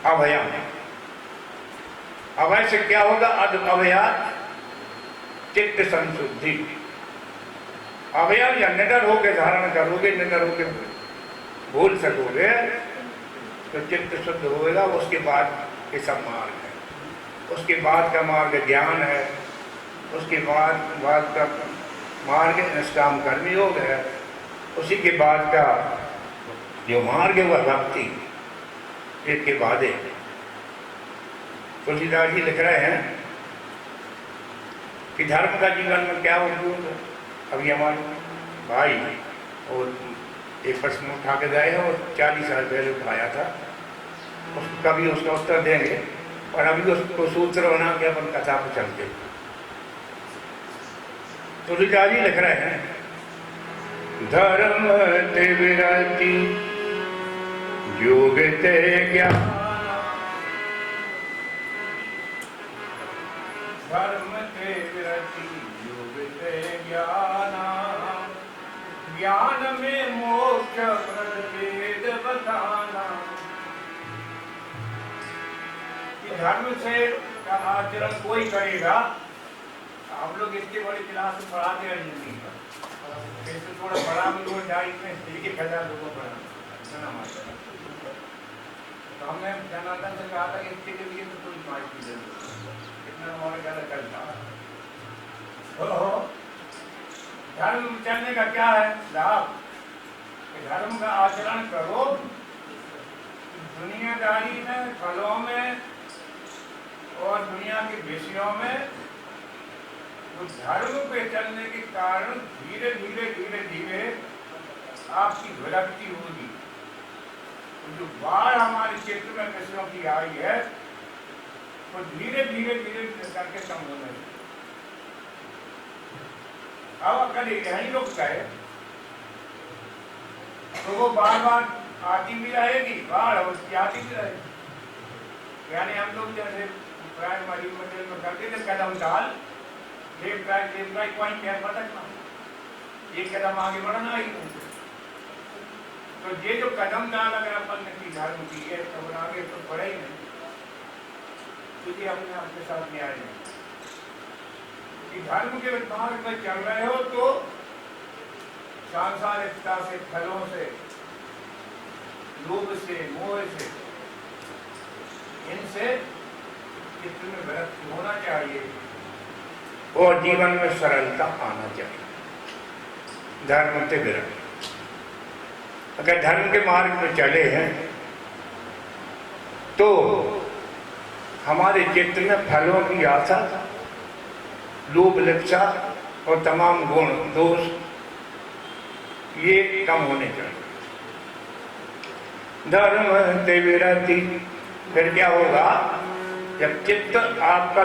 अभयम। अभय से क्या होगा? अभयात चित्त संशुद्धि। अभयम या निडर होकर धारण करोगे, निडर होकर भूल सकोगे तो चित्त शुद्ध होगा। उसके बाद के सब मार्ग है, उसके बाद का मार्ग ज्ञान है, उसके बाद का मार्ग निष्काम कर्मयोग है, उसी के बाद का जो मार्ग है वह भक्ति, एक के बाद एक। तुलसीदास जी लिख रहे हैं कि धर्म का जीवन में क्या उपयोग है। अभी हमारे भाई और एक प्रश्न उठा के गए हैं और 40 साल पहले उठाया था, उसको कभी उसका उत्तर देंगे, और अभी उसको सूत्र बना के अपन कथा पर चलते। तुलसीदास जी लिख रहे हैं, धर्म ते विरति योग ते ज्ञान, धर्म ते विरति योग ते ज्ञान, ज्ञान में मोक्ष प्रद वेद बताना। धर्म से का आचरण कोई करेगा, हम लोग इतनी बड़ी क्लास में पढ़ाते हैं इससे थोड़ा बड़ा भी हो जाए, इसमें 1,000 लोगों पर जना माता। तो हमने जनार्दन से कहा था कि इसके लिए तो कोई माइक की जरूरत है, कितना हमारे ज़्यादा चलता है। धर्म चलने का क्या है लाभ? धर्म का आचरण करो, दुनियादारी में, फलों में और दुनिया के विषयों में तो धर्म पे चलने के कारण धीरे धीरे आपकी विरक्ति होगी। तो जो बाढ़ हमारे क्षेत्र में विषयों की आई है तो धीरे धीरे करके कम होने लगी। अब अगर यही रुक गए तो वो बार बार आती भी रहेगी, बाढ़ आती भी रहेगी। यानी हम लोग जैसे प्राइमरी मटेरियल में करते थे, कदम डाल लेफ्ट राइट कोई क्या भटकना, ये कदम आगे बढ़ना ही नहीं। तो ये जो कदम डाल अगर अपन ने की धर्म की है तो आगे तो बढ़े ही नहीं, क्योंकि अपने आपके साथ न्याय नहीं। धर्म के मार्ग में चल रहे हो तो सांसारिकता से, फलों से, लोभ से, मोह से, इनसे चित्त में विरक्ति होना चाहिए और जीवन में सरलता आना चाहिए। धर्म से विरक्ति, अगर धर्म के मार्ग में चले हैं तो हमारे चित्त में फलों की आशा, लोभ, लिप्सा और तमाम गुण दोष ये कम होने चाहिए। धर्म से विरक्ति, फिर क्या होगा? जब चित्त आपका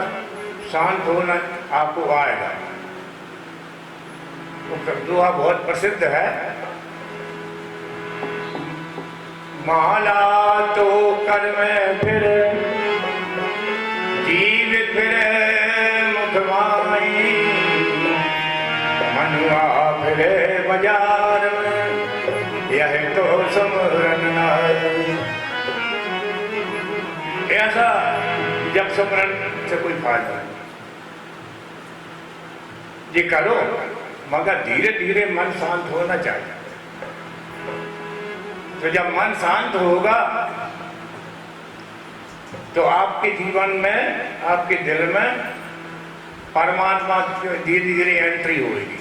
शांत होना आपको आएगा। तो दोहा बहुत प्रसिद्ध है, माला तो कर में फिर जीवित फिर मुखमाई, मनुआ फिरे बाजार में यह तो सुमरन नाई। ऐसा जब सुमरन से कोई फायदा नहीं, ये करो मगर धीरे धीरे मन शांत होना चाहिए। तो जब मन शांत होगा तो आपके जीवन में, आपके दिल में परमात्मा की धीरे धीरे एंट्री होगी,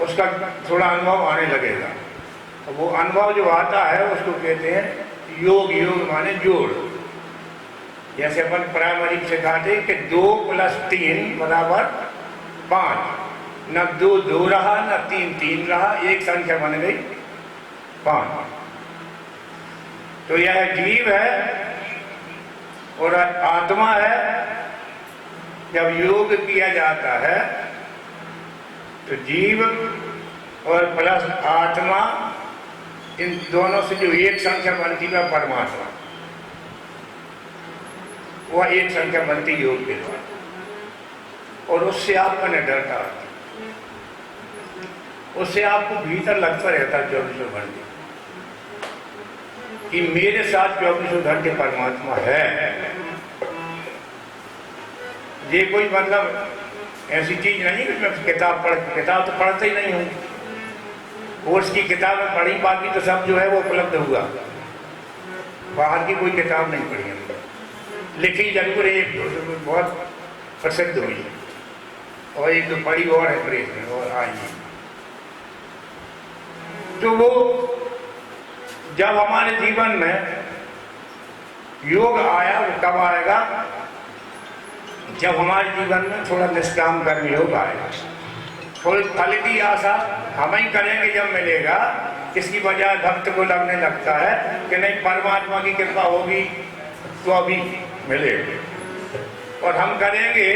उसका थोड़ा अनुभव आने लगेगा। तो वो अनुभव जो आता है उसको कहते हैं योग। योग माने जोड़। जैसे अपन प्राइमरी में सिखाते कि 2 + 3 = 5, न 2 2 रहा, न 3 3 रहा, एक संख्या बन गई 5। तो यह जीव है और आत्मा है। जब योग किया जाता है तो जीव और प्लस आत्मा, इन दोनों से जो एक संख्या बनती है परमात्मा, वह एक संख्या बनती योग के द्वारा। और उससे आपका निडरता, उससे आपको भीतर लगता रहता है 24 घंटे कि मेरे साथ 24 घंटे परमात्मा है। ये कोई मतलब ऐसी चीज नहीं कि मैं किताब तो पढ़ते ही नहीं हूँ। कोर्स की किताबें पढ़ी, बाकी तो सब जो है वो उपलब्ध हुआ। बाहर की कोई किताब नहीं पढ़ी हमने, लिखी जरूर एक बहुत प्रसिद्ध हुई और एक तो पढ़ी और है प्रेस में और आई। तो वो जब हमारे जीवन में योग आया, वो कब आएगा? जब हमारे जीवन में थोड़ा निष्काम कर्म योग आएगा। थोड़ी फल की आशा हम ही करेंगे जब मिलेगा, इसकी वजह भक्त को लगने लगता है कि नहीं परमात्मा की कृपा होगी तो अभी मिलेगी, और हम करेंगे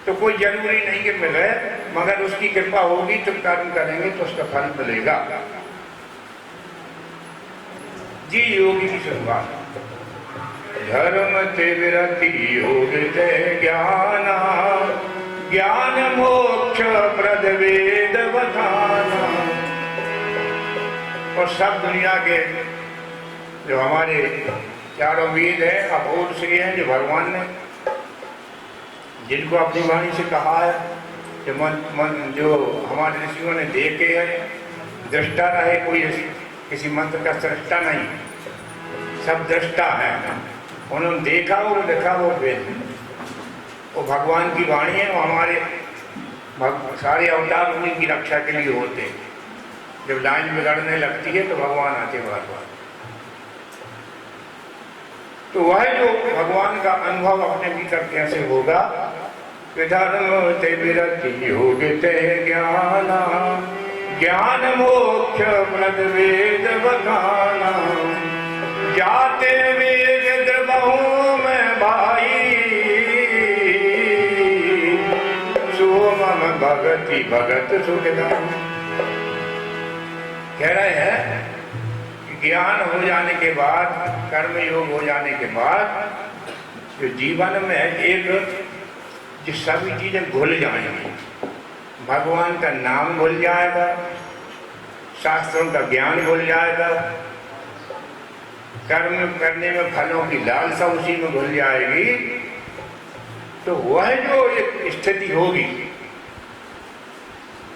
तो कोई जरूरी नहीं कि मिले, मगर उसकी कृपा होगी तो कर्म करेंगे तो उसका फल मिलेगा। जी योगी की शुरुआत। धर्म ते विरति योग ते ज्ञाना, ज्ञान मोक्ष प्रद वेद बखाना। और सब दुनिया के जो हमारे चारों वेद हैं, अपूर्व श्री हैं, जो भगवान ने जिनको अपनी वाणी से कहा है जो हमारे ऋषियों ने देखे है, दृष्टा रहे, कोई किसी मंत्र का सृष्टा नहीं, सब दृष्टा है। उन्होंने देखा वो लिखा वो वेद, वो भगवान की वाणी है। वो हमारे सारे अवतार उन्हीं की रक्षा के लिए होते हैं। जब लाइन बिगड़ने लगती है तो भगवान आते बार बार। तो वह जो भगवान का अनुभव अपने भीतर कैसे होगा, धर्म ते विरति योग ते ज्ञाना, ज्ञान मोक्ष प्रद वेद बखाना, जाते वेद द्रबहु में भाई, सोमम भगति भगत सुखदाई। कह रहे हैं कि ज्ञान हो जाने के बाद, कर्म योग हो जाने के बाद, जो जीवन में एक जो सभी चीजें भूल जाएंगी, भगवान का नाम भूल जाएगा, शास्त्रों का ज्ञान भूल जाएगा, कर्म करने में फलों की लालसा उसी में भूल जाएगी। तो वह जो एक स्थिति होगी,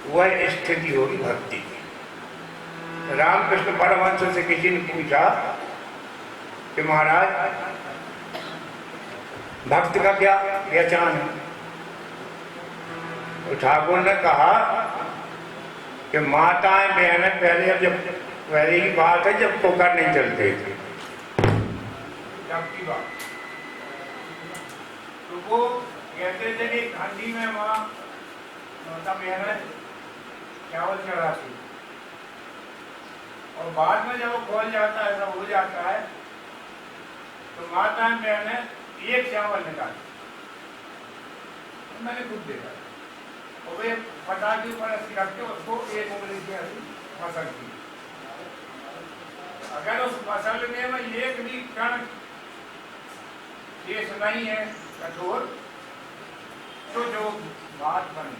वह स्थिति होगी भक्ति की। रामकृष्ण परमहंस से किसी ने पूछा कि महाराज भक्त का क्या पहचान है? तो ठाकुर ने कहा कि माताएं बहनें पहले की बात है जब पोकर नहीं चलते थे, तब की बात। तो वो कहते थे कि ठंडी में वहाँ माता बहनें चावल चढ़ाती, और बाद में जब वो खोल जाता है, सब हो जाता है, तो माताएं बहनें एक चावल निकालती। मैंने खुद देखा, और वे पटाखे पर रखते उसको एक उंगली से फसल की। अगर उस फसल में एक भी कण शेष नहीं है कठोर, तो जो बात बनी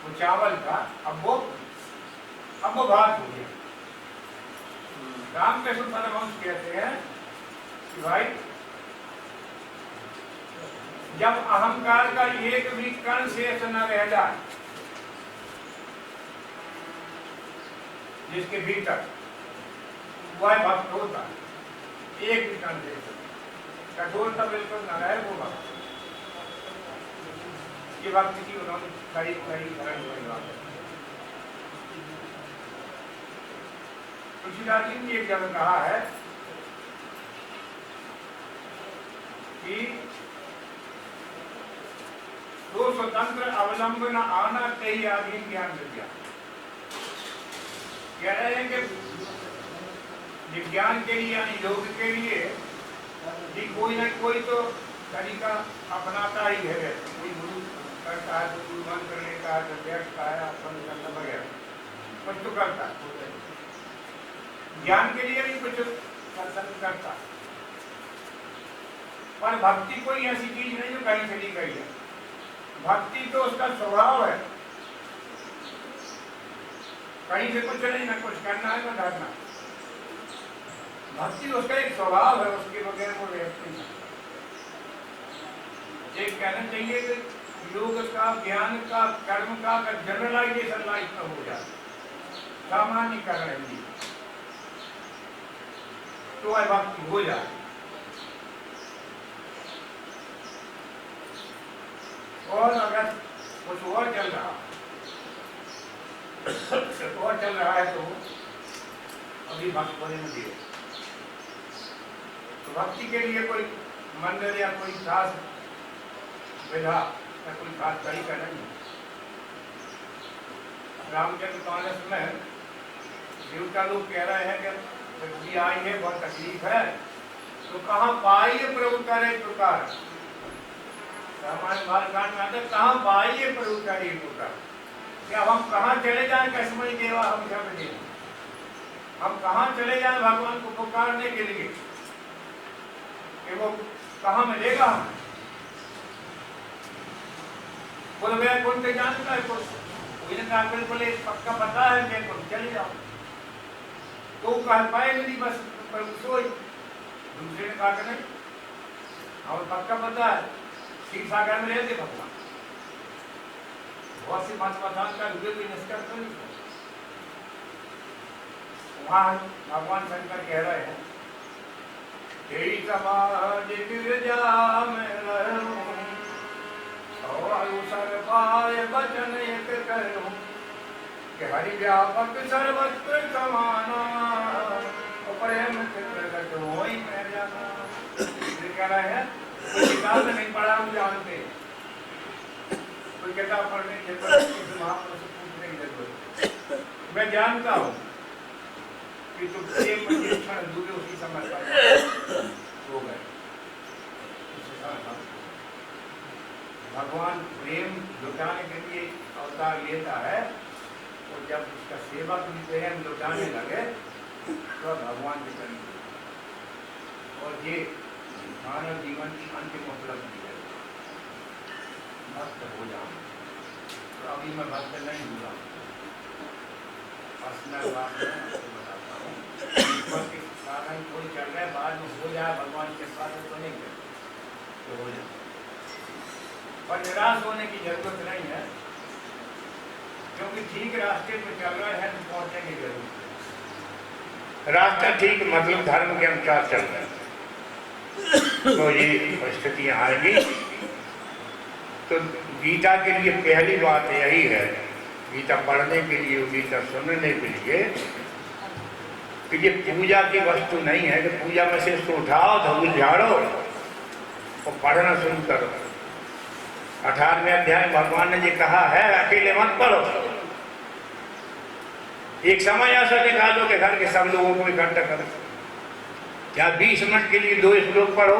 वो चावल का, अब वो बात हो गया। रामकृष्ण परमहंस कहते हैं कि भाई जब अहंकार का एक भी कण शेष न रह जाए जिसके भीतर, वह भक्त होता है। एक भी कण शेष, कठोरता बिल्कुल न रहे, वो भक्त। ये भक्त की उन्होंने कई बात। तुलसीदास जी ने एक जगह कहा है कि दो स्वतंत्र अवलंबन आना कई आदि ज्ञान विद्या। कह रहे हैं कि विज्ञान के लिए यानी योग के लिए कोई ना कोई तो तरीका अपनाता ही है। कोई गुरु करता है, गुरु मंत्र लेता है, बैठता है, आसन करता वगैरह कुछ तो करता है। ज्ञान के लिए भी कुछ करता, पर भक्ति कोई ऐसी चीज नहीं जो कहीं चली गई है। भक्ति तो उसका स्वभाव है, कहीं से कुछ नहीं, ना कुछ करना है ना डरना। भक्ति उसका एक स्वभाव है, उसके बगैर वो रहती नहीं। एक कहना चाहिए कि योग का, ज्ञान का, कर्म का जनरलाइजेशन लाइफ में हो जाए, सामान्यकरण है, तो वह भक्ति हो जाए। और अगर कुछ और चल रहा है तो अभी भक्त होने में दिए। तो भक्ति के लिए कोई मंदिर या कोई खास विधा या कोई खास तरीका नहीं। रामचंद्र मानस में देवता लोग कह रहे हैं कि भक्ति आई है, बहुत तकलीफ है, तो कहाँ पाई प्रभु करे पुकार। रामायण बालकांड में आते कहाँ पाइए प्रभु करे पुकार। क्या हम कहाँ चले जाए कसमई देवा हम सब दे, हम कहाँ चले जाए भगवान को पुकारने के लिए कि वो कहाँ मिलेगा हमें। बोले मैं कुंठ जानता है, कहा बिल्कुल पक्का पता है मैं कुंठ चले जाऊँ। तो कह पाए नहीं, बस सोई। दूसरे ने कहा कि नहीं, हमें पक्का पता है, क्षीर सागर में रहते भगवान, बहुत सी मत पठान का रुपये भी निष्कर्ष तो नहीं। वहाँ भगवान शंकर कह रहे हैं, तेरी समाज गिरजा में रहूं, सर पाए बचन एक करूं, कि हरि व्यापक सर्वत्र समाना, प्रेम के प्रकट होई मैं जाना। ये कह रहे हैं, कोई किताब में नहीं पढ़ा हम जानते, कोई किताब पढ़ने के बाद महापुरुष से पूछने की जरूरत। मैं जानता हूँ कि तुम प्रेम में क्षण दूर उसी समय पर हो गए। भगवान प्रेम लुटाने के लिए अवतार लेता है, और जब उसका सेवक भी प्रेम लुटाने लगे तो भगवान के करीब, और ये मानव जीवन की अंतिम उपलब्धि है, भक्त हो जाओ। तो अभी मैं भक्त नहीं हुआ, पर्सनल बात मैं आपको बताता हूँ। के साधन कोई चल रहा है, बाद में हो जाए भगवान के साथ तो नहीं है तो हो जाए, और निराश होने की जरूरत नहीं है, क्योंकि ठीक रास्ते पर चल रहा है तो पहुंचने की जरूरत है। रास्ता ठीक मतलब धर्म के अनुसार चल रहा है, तो ये परिस्थितियां आएगी। तो गीता के लिए पहली बात यही है, गीता पढ़ने के लिए, गीता सुनने के लिए, कि ये पूजा की वस्तु नहीं है कि पूजा में से इसको उठाओ, धूल झाड़ो और पढ़ना शुरू करो। 18वें अध्याय भगवान ने ये कहा है, अकेले मत पढ़ो, एक समय ऐसा दिखा दो कि घर के सब लोगों को इकट्ठा करो, या 20 मिनट के लिए 2 श्लोक पढ़ो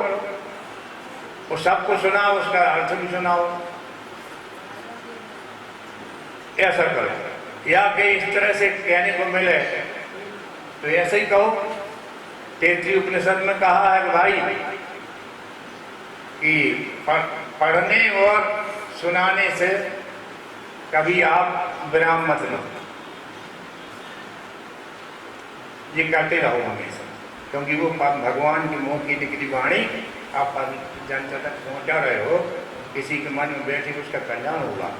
और सबको सुनाओ, उसका अर्थ भी सुनाओ, ऐसा करो। या कि इस तरह से कहने को मिले तो ऐसे ही कहो। तैत्तिरीय उपनिषद में कहा है कि भाई कि पढ़ने और सुनाने से कभी आप विराम मत लो, ये करते रहो हमेशा, क्योंकि वो भगवान की मुंह की निकली वाणी आप जनता तक पहुंचा रहे हो, किसी के मन में बैठे उसका कल्याण होगा।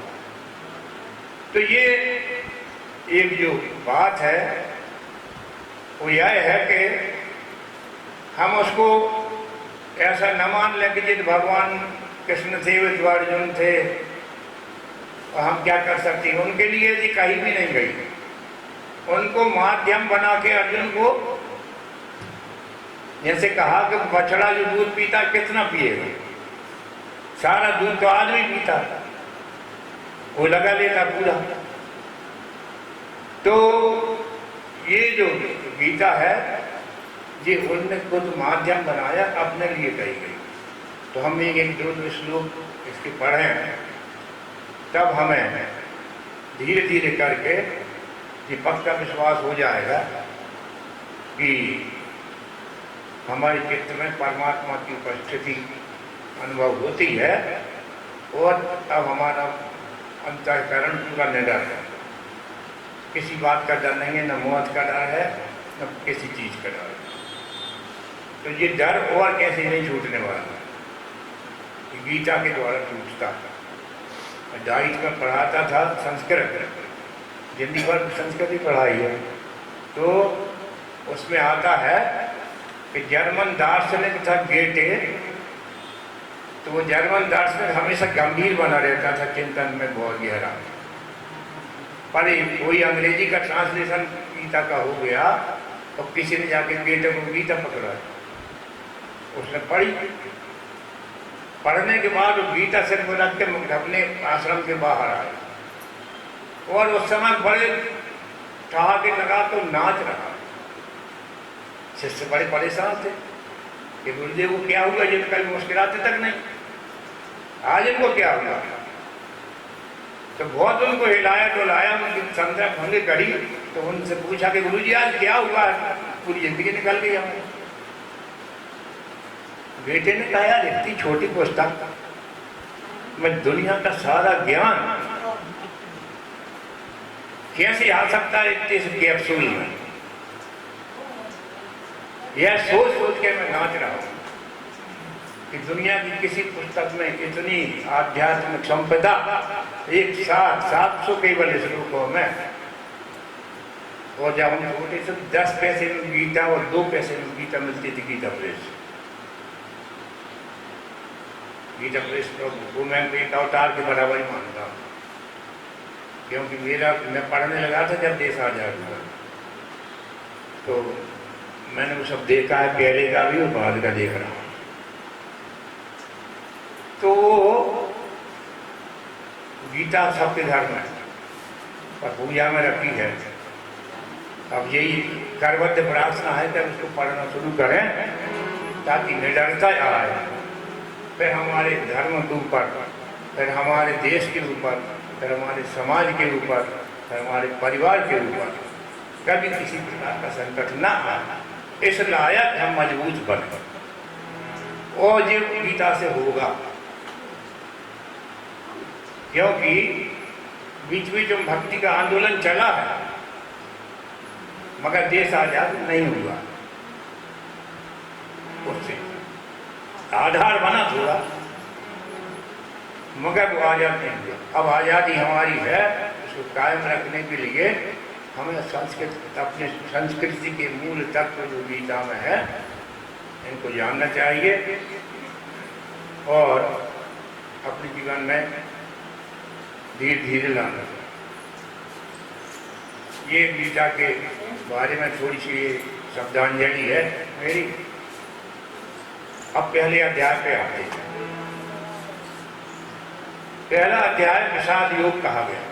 तो ये एक जो बात है वो यह है कि हम उसको ऐसा न मान लें कि जिस भगवान कृष्ण थे वे अर्जुन थे और हम क्या कर सकते हैं। उनके लिए जी कहीं भी नहीं गई, उनको माध्यम बना के अर्जुन को, जैसे कहा कि बछड़ा जो दूध पीता कितना पिएगा, सारा दूध तो आदमी पीता, वो लगा लेता पूरा। तो ये जो गीता है ये उनने खुद माध्यम बनाया, अपने लिए कही गई। तो हम एक 2 श्लोक इसके पढ़े हैं, तब हमें धीरे धीरे करके ये पक्का विश्वास हो जाएगा कि हमारे चित्त में परमात्मा की उपस्थिति अनुभव होती है, और अब हमारा अंतःकरण पूरा निडर है, किसी बात का डर नहीं है, न मौत का डर है न किसी चीज का डर है। तो ये डर और कैसे नहीं छूटने वाला है, गीता के द्वारा छूटता है। डाइट में पढ़ाता था संस्कृत, जिंदगी भर संस्कृत ही पढ़ाई है, तो उसमें आता है कि जर्मन दार्शनिक था गेटे, तो वो जर्मन दार्शनिक हमेशा गंभीर बना रहता था, चिंतन में बहुत गहरा। पर कोई अंग्रेजी का ट्रांसलेशन गीता का हो गया तो किसी ने जाके गेटे को गीता पकड़ा, उसने पढ़ी, पढ़ने के बाद वो गीता सिर्फ रख के अपने आश्रम के बाहर आए, और उस समय बड़े ठहाके लगा तो नाच रहा। शिष्य बड़े परेशान थे कि गुरुदेव को क्या हुआ, ये तो कभी मुस्कुराते तक नहीं, आज इनको क्या हुआ। तो बहुत उनको हिलाया डुलाया, उनकी संध्या भंगे करी, तो उनसे पूछा कि गुरुजी आज क्या हुआ, पूरी जिंदगी निकल गई हमारी। बेटे ने कहा यार इतनी छोटी पुस्तक में दुनिया का सारा ज्ञान कैसे आ सकता है इतने कैप्सूल में, यह सोच सोच के मैं नाच रहा हूं। कि दुनिया की किसी पुस्तक में इतनी आध्यात्मिक संपदा एक साथ 700 केवल श्लोकों में, और जब हम छोटे से 10 पैसे में गीता और 2 पैसे में गीता मिलती थी गीता प्रेस। गीता प्रेस को मैं एक अवतार के बराबर ही मानता हूँ, क्योंकि मैं पढ़ने लगा था जब देश आजाद हुआ, तो मैंने वो सब देखा है, पहले का भी और बाद का देख रहा हूँ। तो गीता सबके घर में पर पूजा में रखी है। अब यही करबद्ध प्रार्थना है कि उसको पढ़ना शुरू करें ताकि निडरता आए, फिर हमारे धर्म के ऊपर, फिर हमारे देश के ऊपर, फिर हमारे समाज के ऊपर, फिर हमारे परिवार के ऊपर कभी किसी प्रकार का संकट ना आए, इस लायक हम मजबूत बने। और ये गीता से होगा, क्योंकि बीच बीच में भक्ति का आंदोलन चला है मगर देश आजाद नहीं हुआ। उससे आधार बना थोड़ा, मगर वो आजाद नहीं हुआ। अब आज़ादी हमारी है, उसको कायम रखने के लिए हमें अपने संस्कृति के मूल तत्व जो गीता में है इनको जानना चाहिए और अपने जीवन में धीरे धीरे लाना। ये गीता के बारे में थोड़ी सी शब्दांजलि है मेरी। अब पहले अध्याय पे आते हैं। पहला अध्याय विषाद योग कहा गया।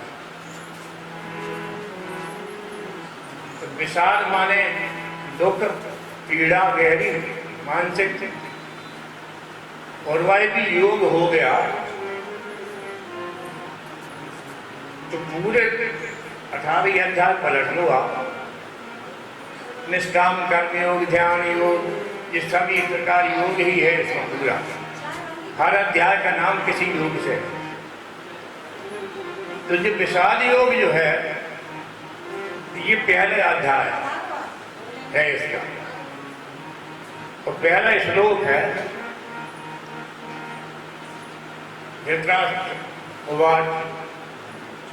तो विषाद माने दुख, पीड़ा, गहरी मानसिक, और वह भी योग हो गया तो पूरे 18 अध्याय पलट लो आप। निष्काम कर्म योग, ध्यान योग, ये सभी प्रकार योग ही है इसमें पूरा। हर अध्याय का नाम किसी योग से। तो जो विषाद योग जो है ये पहले अध्याय है इसका, और पहला श्लोक है धृतराष्ट्र उवाच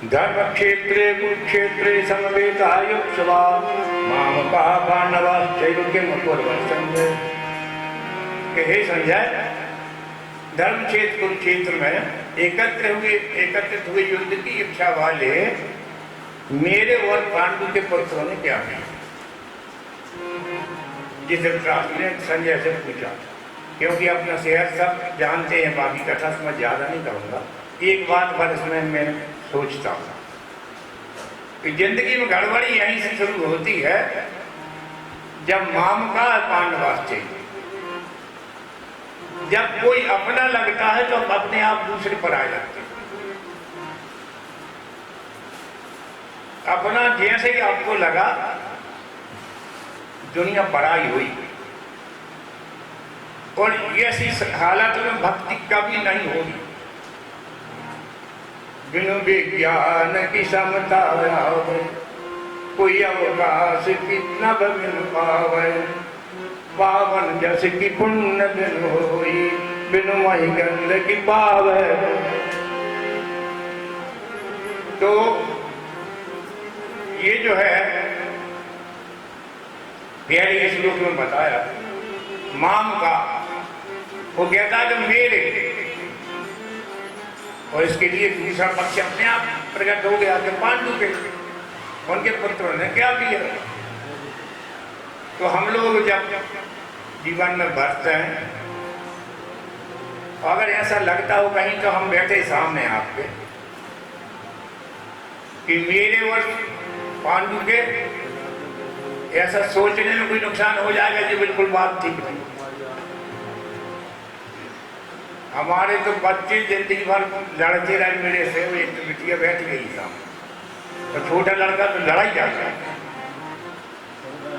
धर्म क्षेत्रे कुरुक्षेत्रे समवेतायुत्सवा मामका पांडवाश्चैव किम कुर्वन् संजय। कि हे संजय, धर्म क्षेत्र कुरुक्षेत्र में एकत्रित हुए युद्ध की इच्छा वाले मेरे और पांडु के पुत्रों ने क्या किया। जिस धृतराष्ट्र ने संजय से पूछा, क्योंकि अपना शहर सब जानते हैं, बाकी कथा मैं ज्यादा नहीं कहूँगा। एक बात पर इसमें मैं सोचता हूँ कि जिंदगी में गड़बड़ी यहीं से शुरू होती है जब मामका पांडवाश्चै, जब कोई अपना लगता है तो अपने आप दूसरे पर आ जाते हैं। अपना जैसे ही आपको लगा दुनिया पराई हुई, और ऐसी हालत में भक्ति कभी नहीं होगी। बिनु विज्ञान की समता कोई अवकाश कितना बिन पावे, पावन जस की पुण्य बिन होई, बिनु वही गंध की पावे। तो ये जो है पहले श्लोक में बताया माम का, वो कहता है कि मेरे, और इसके लिए दूसरा पक्ष अपने आप प्रकट हो गया कि पांडु के, उनके पुत्रों ने क्या किया। तो हम लोग जब जीवन में बढ़ते हैं, अगर ऐसा लगता हो कहीं तो हम बैठे सामने आपके कि मेरे और पांडु के, ऐसा सोचने में कोई नुकसान हो जाएगा जी बिल्कुल बात ठीक नहीं। हमारे तो बच्चे जिंदगी भर लड़ते रहे मेरे से, एक तो बिटिया बैठ गई सामने, तो छोटा लड़का तो लड़ाई जाता है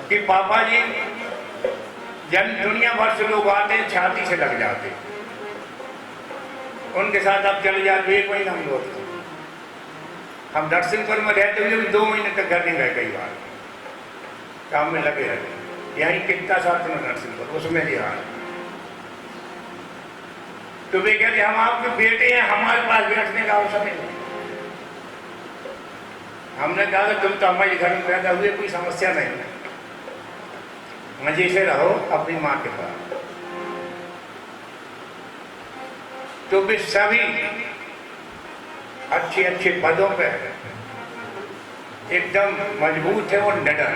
कि पापा जी, जब दुनिया भर से लोग आते हैं छाती से लग जाते, उनके साथ आप चले जाते 1 महीना हम लोग। हम नरसिंहपुर में रहते हुए भी 2 महीने तक घर नहीं गए, कई बार काम में लगे रहते। यहीं कितना साथ में नरसिंहपुर, उसमें भी हाल। तो वे कहते हम आपके बेटे हैं, हमारे पास बैठने का अवसर नहीं। हमने कहा कि तुम तो हमारे घर में पैदा हुए, कोई समस्या नहीं, मजे से रहो अपनी माँ के पास। तो वे सभी अच्छे अच्छे पदों पे एकदम मजबूत है और निडर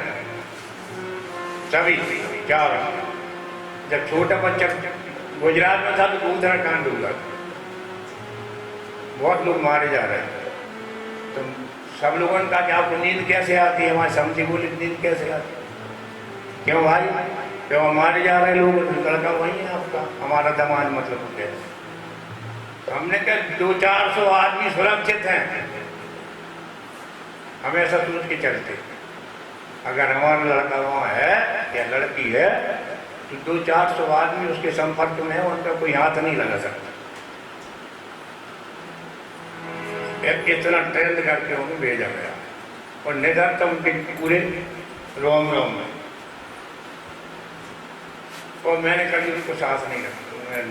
सभी चारों। जब छोटा बच्चा गुजरात में था तो गोधरा कांड हुआ, बहुत लोग मारे जा रहे थे। तो सब लोगों ने कहा कि आपको नींद कैसे आती है? हमारे समझी बोली नींद कैसे आती? क्यों भाई, क्यों मारे जा रहे लोग? लड़का वही है आपका, हमारा दामाद मतलब हो गया। हमने कहा 200-400 आदमी सुरक्षित हैं, हम ऐसा सोच के चलते। अगर हमारा लड़का वहाँ है या लड़की है तो 200-400 आदमी उसके संपर्क में है, उनका कोई हाथ नहीं लगा सकता। इतना ट्रेंड करके उन्हें भेजा गया और निडर तो उनके पूरे रोम रोम में। और मैंने कभी उनको साहस नहीं रखा,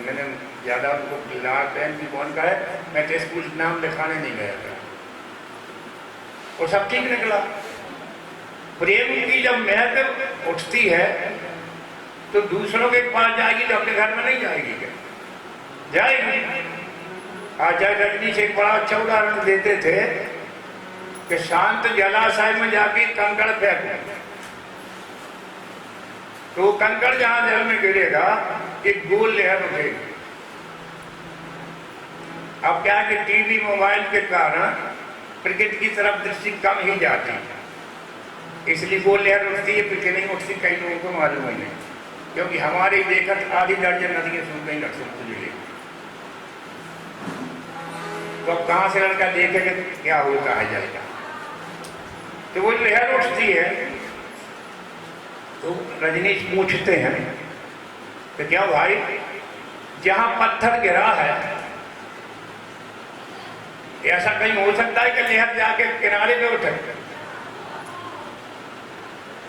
मैंने ज़्यादा उनको लाल पेन की कौन का है, मैं तो स्कूल नाम लिखाने नहीं गया था। और सब ठीक निकला। प्रेम की जब महक उठती है तो दूसरों के पास जाएगी तो अपने घर में नहीं जाएगी क्या? जाएगी। आचार्य रजनीश एक बड़ा अच्छा उदाहरण देते थे कि शांत जलाशय में जाके कंकड़ फेंको तो कंकड़ जहां जल में गिरेगा एक गोल लहर उठेगी। अब क्या है कि टीवी मोबाइल के कारण प्रकृति की तरफ दृष्टि कम ही जाती है, इसलिए गोल लहर उठती है, पीछे नहीं उठती। कई लोगों को मालूम ही नहीं, क्योंकि हमारी देखत आधी दर्जन नदियां सूख गई नक्सल जिले। तो अब कहाँ से लड़का देखेगा क्या होता है जल का? तो वो लहर उठती है तो रजनीश पूछते हैं तो क्या भाई, जहां पत्थर गिरा है ऐसा कहीं हो सकता है कि लहर जाके किनारे पे उठे?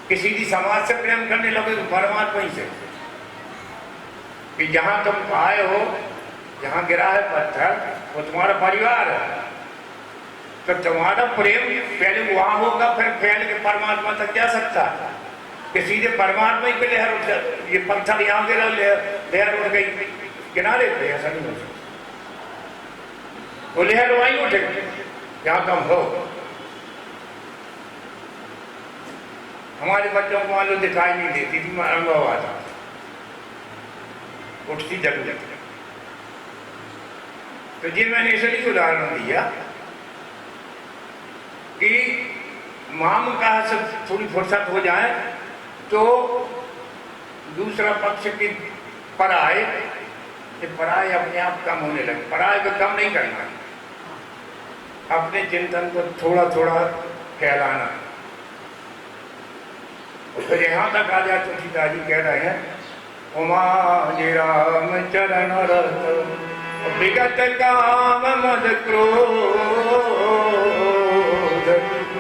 किसी भी समाज से प्रेम करने लगे परमात्मा ही से कि जहां तुम आए हो, जहां गिरा है पत्थर, वो तुम्हारा परिवार है। तो तुम्हारा प्रेम पहले वहां होगा, फिर फैल के परमात्मा तक जा सकता है कि सीधे परमात्मा ही पे लहर उठ जाए। ये पत्थर यहाँ गिरा, लहर उठ गई किनारे पे, ऐसा नहीं हो सकता। वो लहर वहीं उठेगी जहां तुम हो। हमारे बच्चों को मान लो दिखाई नहीं देती थी, अनुभव आता, उठती जरूर। तो जी मैंने इसलिए उदाहरण दिया कि माम का से थोड़ी फुर्सत हो जाए तो दूसरा पक्ष की पराय अपने आप कम होने लगे। पराय को कम नहीं करना, अपने चिंतन को थोड़ा थोड़ा फैलाना। और फिर यहाँ तक आ जाए तुलसीदास जी कह रहे हैं, उमा जी राम चरण रत विगत काम मद क्रोध,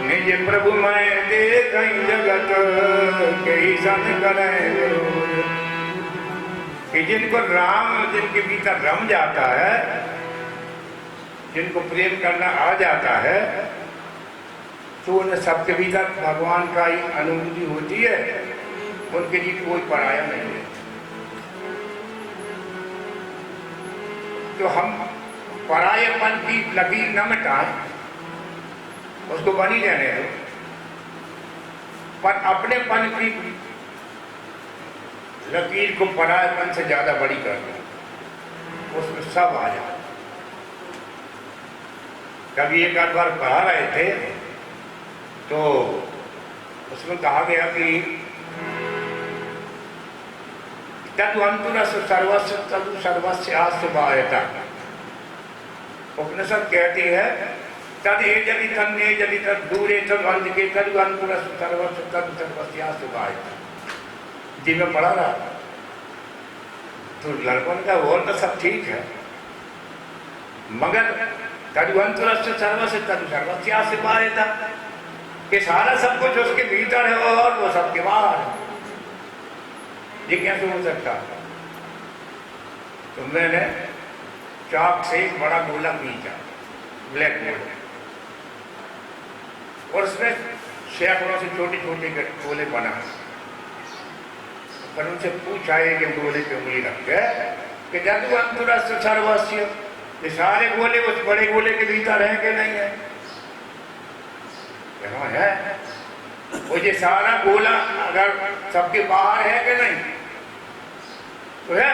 निज प्रभु मैं देखई जगत के सन करें विरोध। कि जिनको राम, जिनके भीतर रम जाता है, जिनको प्रेम करना आ जाता है, तो उन्हें सबके भीतर भगवान का ही अनुभूति होती है, उनके लिए कोई पराया नहीं है। तो हम परायेपन की लकीर न मिटाएं, उसको बनी रहने दो, पर अपनेपन की लकीर को परायेपन से ज्यादा बड़ी कर दो, उसमें सब आ जाए। कभी एक आध बार पढ़ा रहे थे तो उसमें कहा गया कि तदु अंतुरस सर्वस्व तदु सर्वस्व आस्वायता। उपनिषद कहती है तद ए जदि तन्ने जदि तद दूरे तद अंत के तदु अंतुरस सर्वस्व तदु सर्वस्व आस्वायता। जी मैं पढ़ा रहा तो लड़कों ने कहा और तो सब ठीक है, मगर तदु अंतुरस सर्वस्व तदु सर्वस्व आस्वायता कि सारा सब कुछ उसके भीतर है और वो सबके बाहर है। ये कैसे हो सकता? तो मैंने चाक से एक बड़ा गोला खींचा, ब्लैक बोर्ड, और उसमें सैकड़ों से छोटे छोटे गोले बना। पर उनसे पूछा है कि गोले पे उंगली रख के कि जादू अंतरस्थ सर्वस्व, ये सारे गोले उस बड़े गोले के भीतर हैं कि नहीं है? हाँ है। वो ये सारा गोला अगर सबके बाहर है कि नहीं? तो है।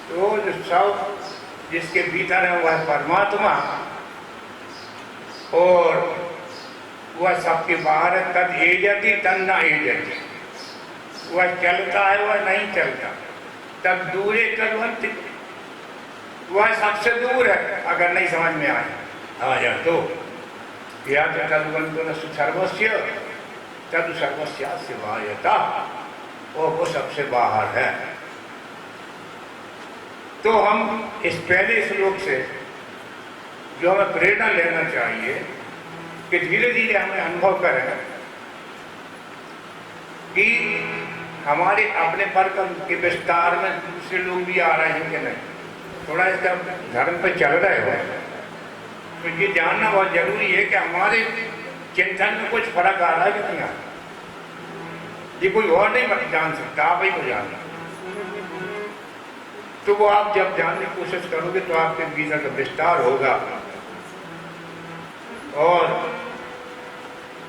तो जो सब जिसके भीतर है वह परमात्मा, और वह सबके बाहर है। तद एजति तद न एजति, वह चलता है वह नहीं चलता। तब दूरे तदवंत, वह सबसे दूर है। अगर नहीं समझ में आ जाए तो या तो तदवंत सर्वस्व तद सर्वस्यास्य बाह्यता, और वो सबसे बाहर है। तो हम इस पहले श्लोक से जो हमें प्रेरणा लेना चाहिए कि धीरे धीरे हमें अनुभव करें कि हमारे अपने पर के विस्तार में दूसरे लोग भी आ रहे हैं कि नहीं। थोड़ा इसका धर्म पे चल रहे हो तो ये जानना बहुत जरूरी है कि हमारे चिंतन में कुछ फर्क आ रहा है कि नहीं आ रहा। ये कोई और नहीं जान सकता, आप ही को जानना। तो वो आप जब जानने की कोशिश करोगे तो आपके भीतर का विस्तार होगा, और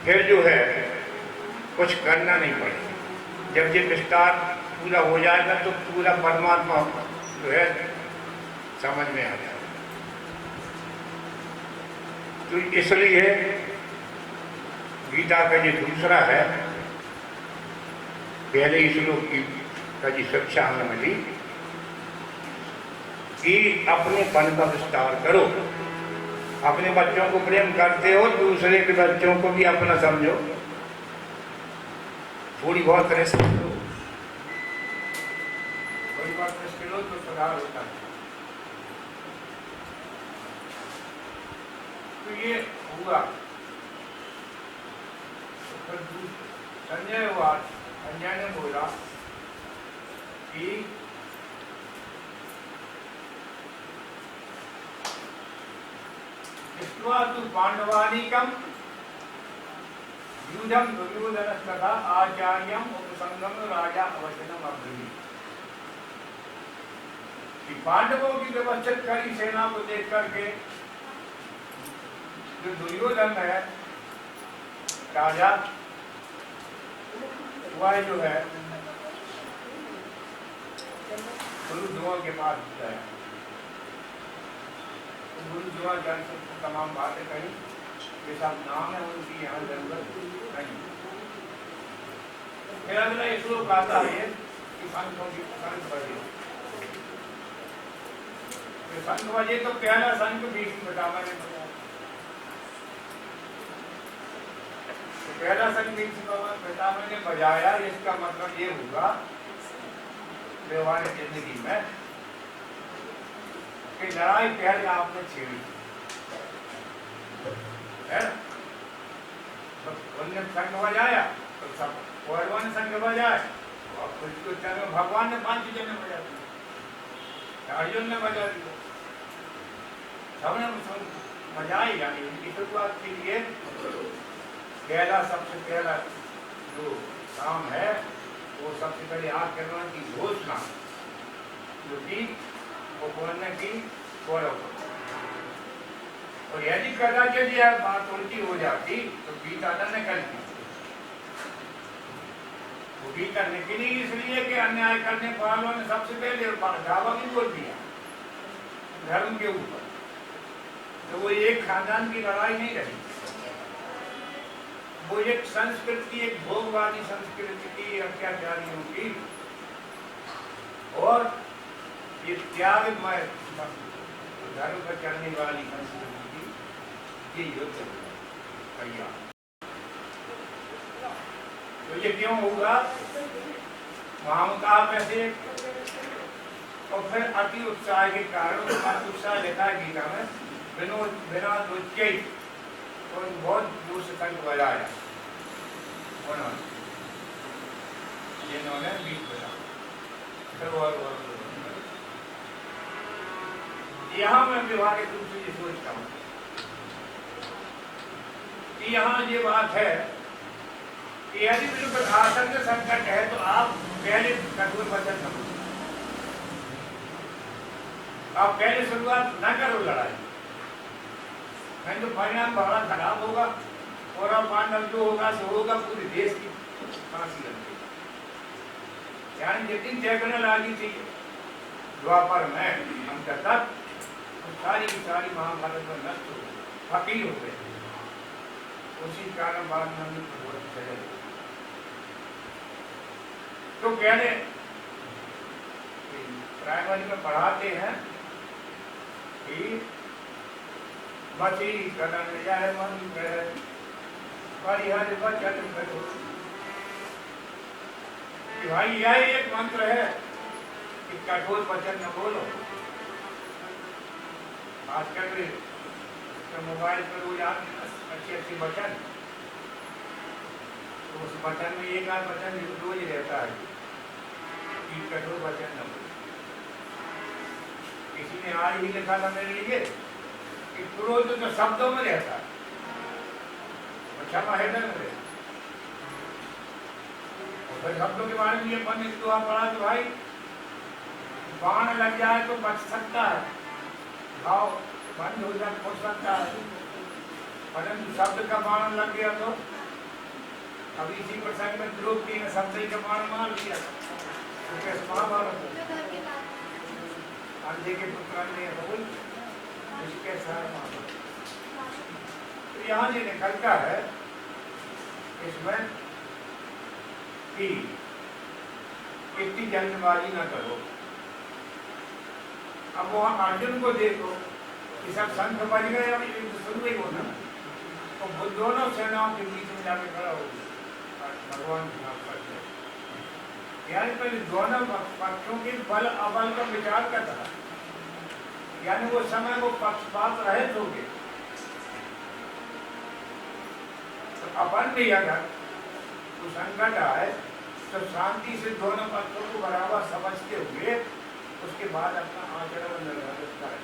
फिर जो है कुछ करना नहीं पड़ेगा। जब ये विस्तार पूरा हो जाएगा तो पूरा परमात्मा जो है समझ में आ जाएगा। तो इसलिए गीता का जो दूसरा है, पहले श्लोक की का जो शिक्षा हमें मिली कि अपने पन का विस्तार करो। अपने बच्चों को प्रेम करते हो, दूसरे के बच्चों को भी अपना समझो, थोड़ी बहुत रेस्ट करो, थोड़ी बहुत रेस्ट करो तो सुधार होता है। तो ये हुआ। संजय हुआ, संजय ने बोला कि तु पांडवानीकम युद्धम दुर्योधनस्तथा आचार्यम उपसंगम राजा अवचनम अब्रवीत। पांडवों की व्यवस्थित करी सेना को देख करके जो दुर्योधन है राजा, वह जो है गुरुद्रोह के पास गया। गुरुद्रोह जन से तमाम बातें कही, ये सब नाम है उनकी यहाँ जरूरत नहीं। फिर अगला श्लोक आता है कि संत बजे। संत बजे तो पहला संत भीष्म पितामह ने बताया। पहला संत भीष्म पितामह ने बजाया, इसका मतलब ये हुआ व्यवहारिक जिंदगी में कि लड़ाई पहले आपने छेड़ी है। तो उनने संग बजाया तो सब कौरवों ने संग बजाया, और कुछ भगवान ने 5 चीजें ने बजा दिया, अर्जुन ने बजा दिया, सबने बजाई। यानी इनकी शुरुआत के लिए पहला सबसे पहला जो काम है वो सबसे पहले आक्रमण की घोषणा जो की वो बोलने की कौरव। और यदि कदाचित यह बात उल्टी हो जाती तो गीता न निकलती। वो गीता निकली इसलिए कि अन्याय करने वालों ने सबसे पहले दावा भी बोल दिया धर्म के ऊपर। तो वो एक खानदान की लड़ाई नहीं रही, वो एक संस्कृति, एक भोगवादी संस्कृति की, अत्याचारियों की और ये त्यागमय धर्म पर चलने वाली संस्कृति की युद्ध तैयार। तो ये क्यों हुआ? महामुकाब में से और फिर अति उत्साह के कारण, उत्साह लिखा है गीता में, बिना दुच्चे तो बहुत दूर से तक बजाया उन्होंने, जिन्होंने बीच बजा फिर यहाँ मैं व्यवहारिक रूप से ये सोचता हूँ कि यहाँ ये बात है कि यदि बिल्कुल आसन में संकट है तो आप पहले कठोर वचन न बोलो, आप पहले शुरुआत न करो लड़ाई, नहीं तो परिणाम बड़ा खराब होगा और अब पांडव जो होगा सो होगा, पूरे देश की फांसी लगेगी। यानी जितनी जयगणा लागी थी द्वापर में अंत तक सारी की सारी महाभारत में नष्ट हो गई, फकीर हो गए। उसी कारण बाद में हमने बहुत चले। तो पहले प्राइमरी में पढ़ाते हैं कि मछली कदम जाए मन परिहर वचन करो, कि भाई यही एक मंत्र है कि कठोर वचन न बोलो। आजकल तो मोबाइल पर रोज आते हैं अच्छे अच्छे वचन, तो उस वचन में एक आध वचन रोज रहता है कि कठोर वचन न बोलो। किसी ने आज ही लिखा था मेरे लिए कि क्रोध तो शब्दों में रहता है, क्षमा है न रहता। और शब्दों के बारे में ये पंडित दुआ पढ़ा तो भाई बाण लग जाए तो बच सकता है, घाव बंद हो जाए हो सकता है, परंतु शब्द का बाण लग गया तो अब इसी प्रसंग में द्रौपदी ने शब्द का बाण मार लिया तो कैसे महाभारत अंधे के पुत्र ने बोल इसके साथ महाभारत। तो यहाँ ये निकलता है इसमें कि इतनी जल्दबाजी न करो। अब वहां अर्जुन को देखो कि सब संघ बज गए और युद्ध शुरू ही होना, तो दोनों सेनाओं के बीच में जाके खड़ा हो गया भगवान के नाम पर। यानी पहले दोनों पक्षों के बल अबल का विचार करता है, यानी वो समय वो पक्षपात रहित हो गए। तो अपन भी अगर तो संकट आए तो शांति से दोनों पक्षों को बराबर समझते हुए उसके बाद अपना आचरण निर्धारित करें,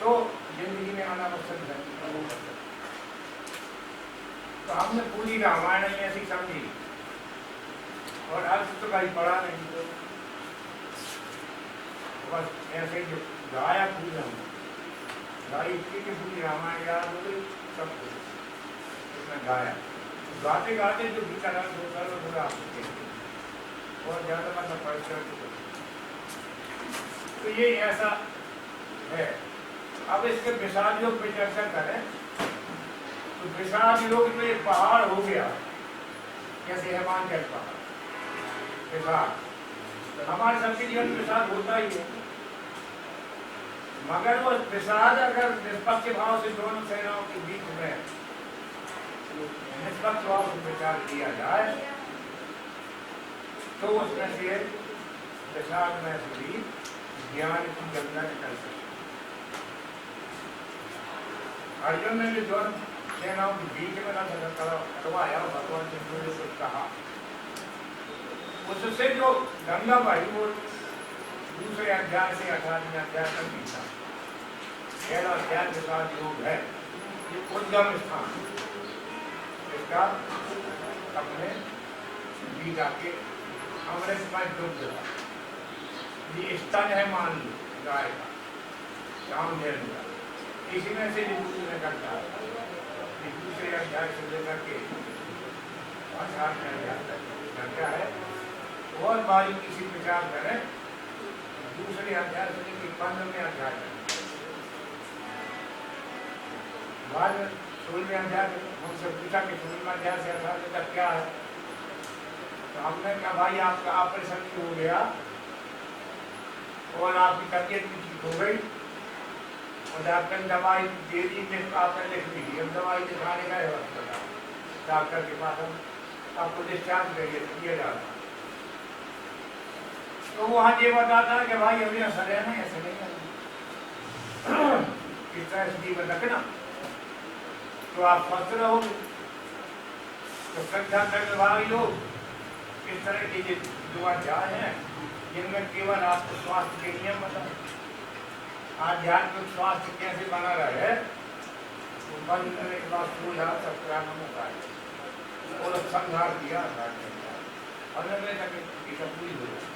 तो जिंदगी में अनावश्यक धन कर सकते। तो हमने पूरी रामायण ऐसी समझी और अर्थ तो कहीं पढ़ा नहीं, तो बस ऐसे जो गाया पूरा गाई की पूरी रामायण याद हो गई सब कुछ उसमें गाया। गाते गाते जो भीतर होता है पूरा और ज्यादा मतलब परिश्रम। तो ये ऐसा है। अब इसके विषाद योग पे चर्चा करें तो विषाद योग तो एक पहाड़ हो गया, जैसे हिमाचल पहाड़ विषाद। हमारे सबके जीवन में विषाद होता ही है, मगर वो विषाद अगर निष्पक्ष भाव से दोनों सेनाओं के बीच में निष्पक्ष भाव से विचार किया जाए तो उसमें से विषाद में भी ज्ञान की गंगा निकल सकती। अर्जुन ने भी दोनों सेनाओं के बीच में करवाया, भगवान ने जो कुछ कहा उससे जो गंगा बही वो दूसरे अध्याय से 18वें अध्याय तक बीता। पहला अध्याय के साथ योग है, ये उद्गम स्थान इसका अपने बीता के अमृत में डूब गया। ये स्तन है मान लो गाय का, शाम देर का, इसी में से दूसरे करता है। दूसरे अध्याय से लेकर के 18वें अध्याय तक करता है। और बारीकी से विचार करें दूसरे अध्याय से लेकर 15वें अध्याय तक। बाद में 16वें अध्याय हमसे पूछा कि 16वें अध्याय से 18वें तक क्या है, तो हमने कहा भाई आपका ऑपरेशन हो गया और आपकी तबीयत भी ठीक हो गई और डॉक्टर ने दवाई दे दी, आपने लिख दी। हम दवाई दिखाने गए अस्पताल डॉक्टर के पास, हम आपको डिस्चार्ज किया जा रहा। तो वहाँ ये बताता है कि भाई अभी ऐसा रहना है, ऐसा नहीं करना, इस तरह से जीवन रखना तो आप स्वस्थ रहोगे। तो संख्या करने वाले लोग इस तरह की जो अध्याय है जिनमें केवल आपको स्वास्थ्य के नियम बताए, आध्यात्मिक स्वास्थ्य कैसे बना रहे वो बंद करने के बाद 2017 में होता है और संहार दिया और पूरी हो जाए।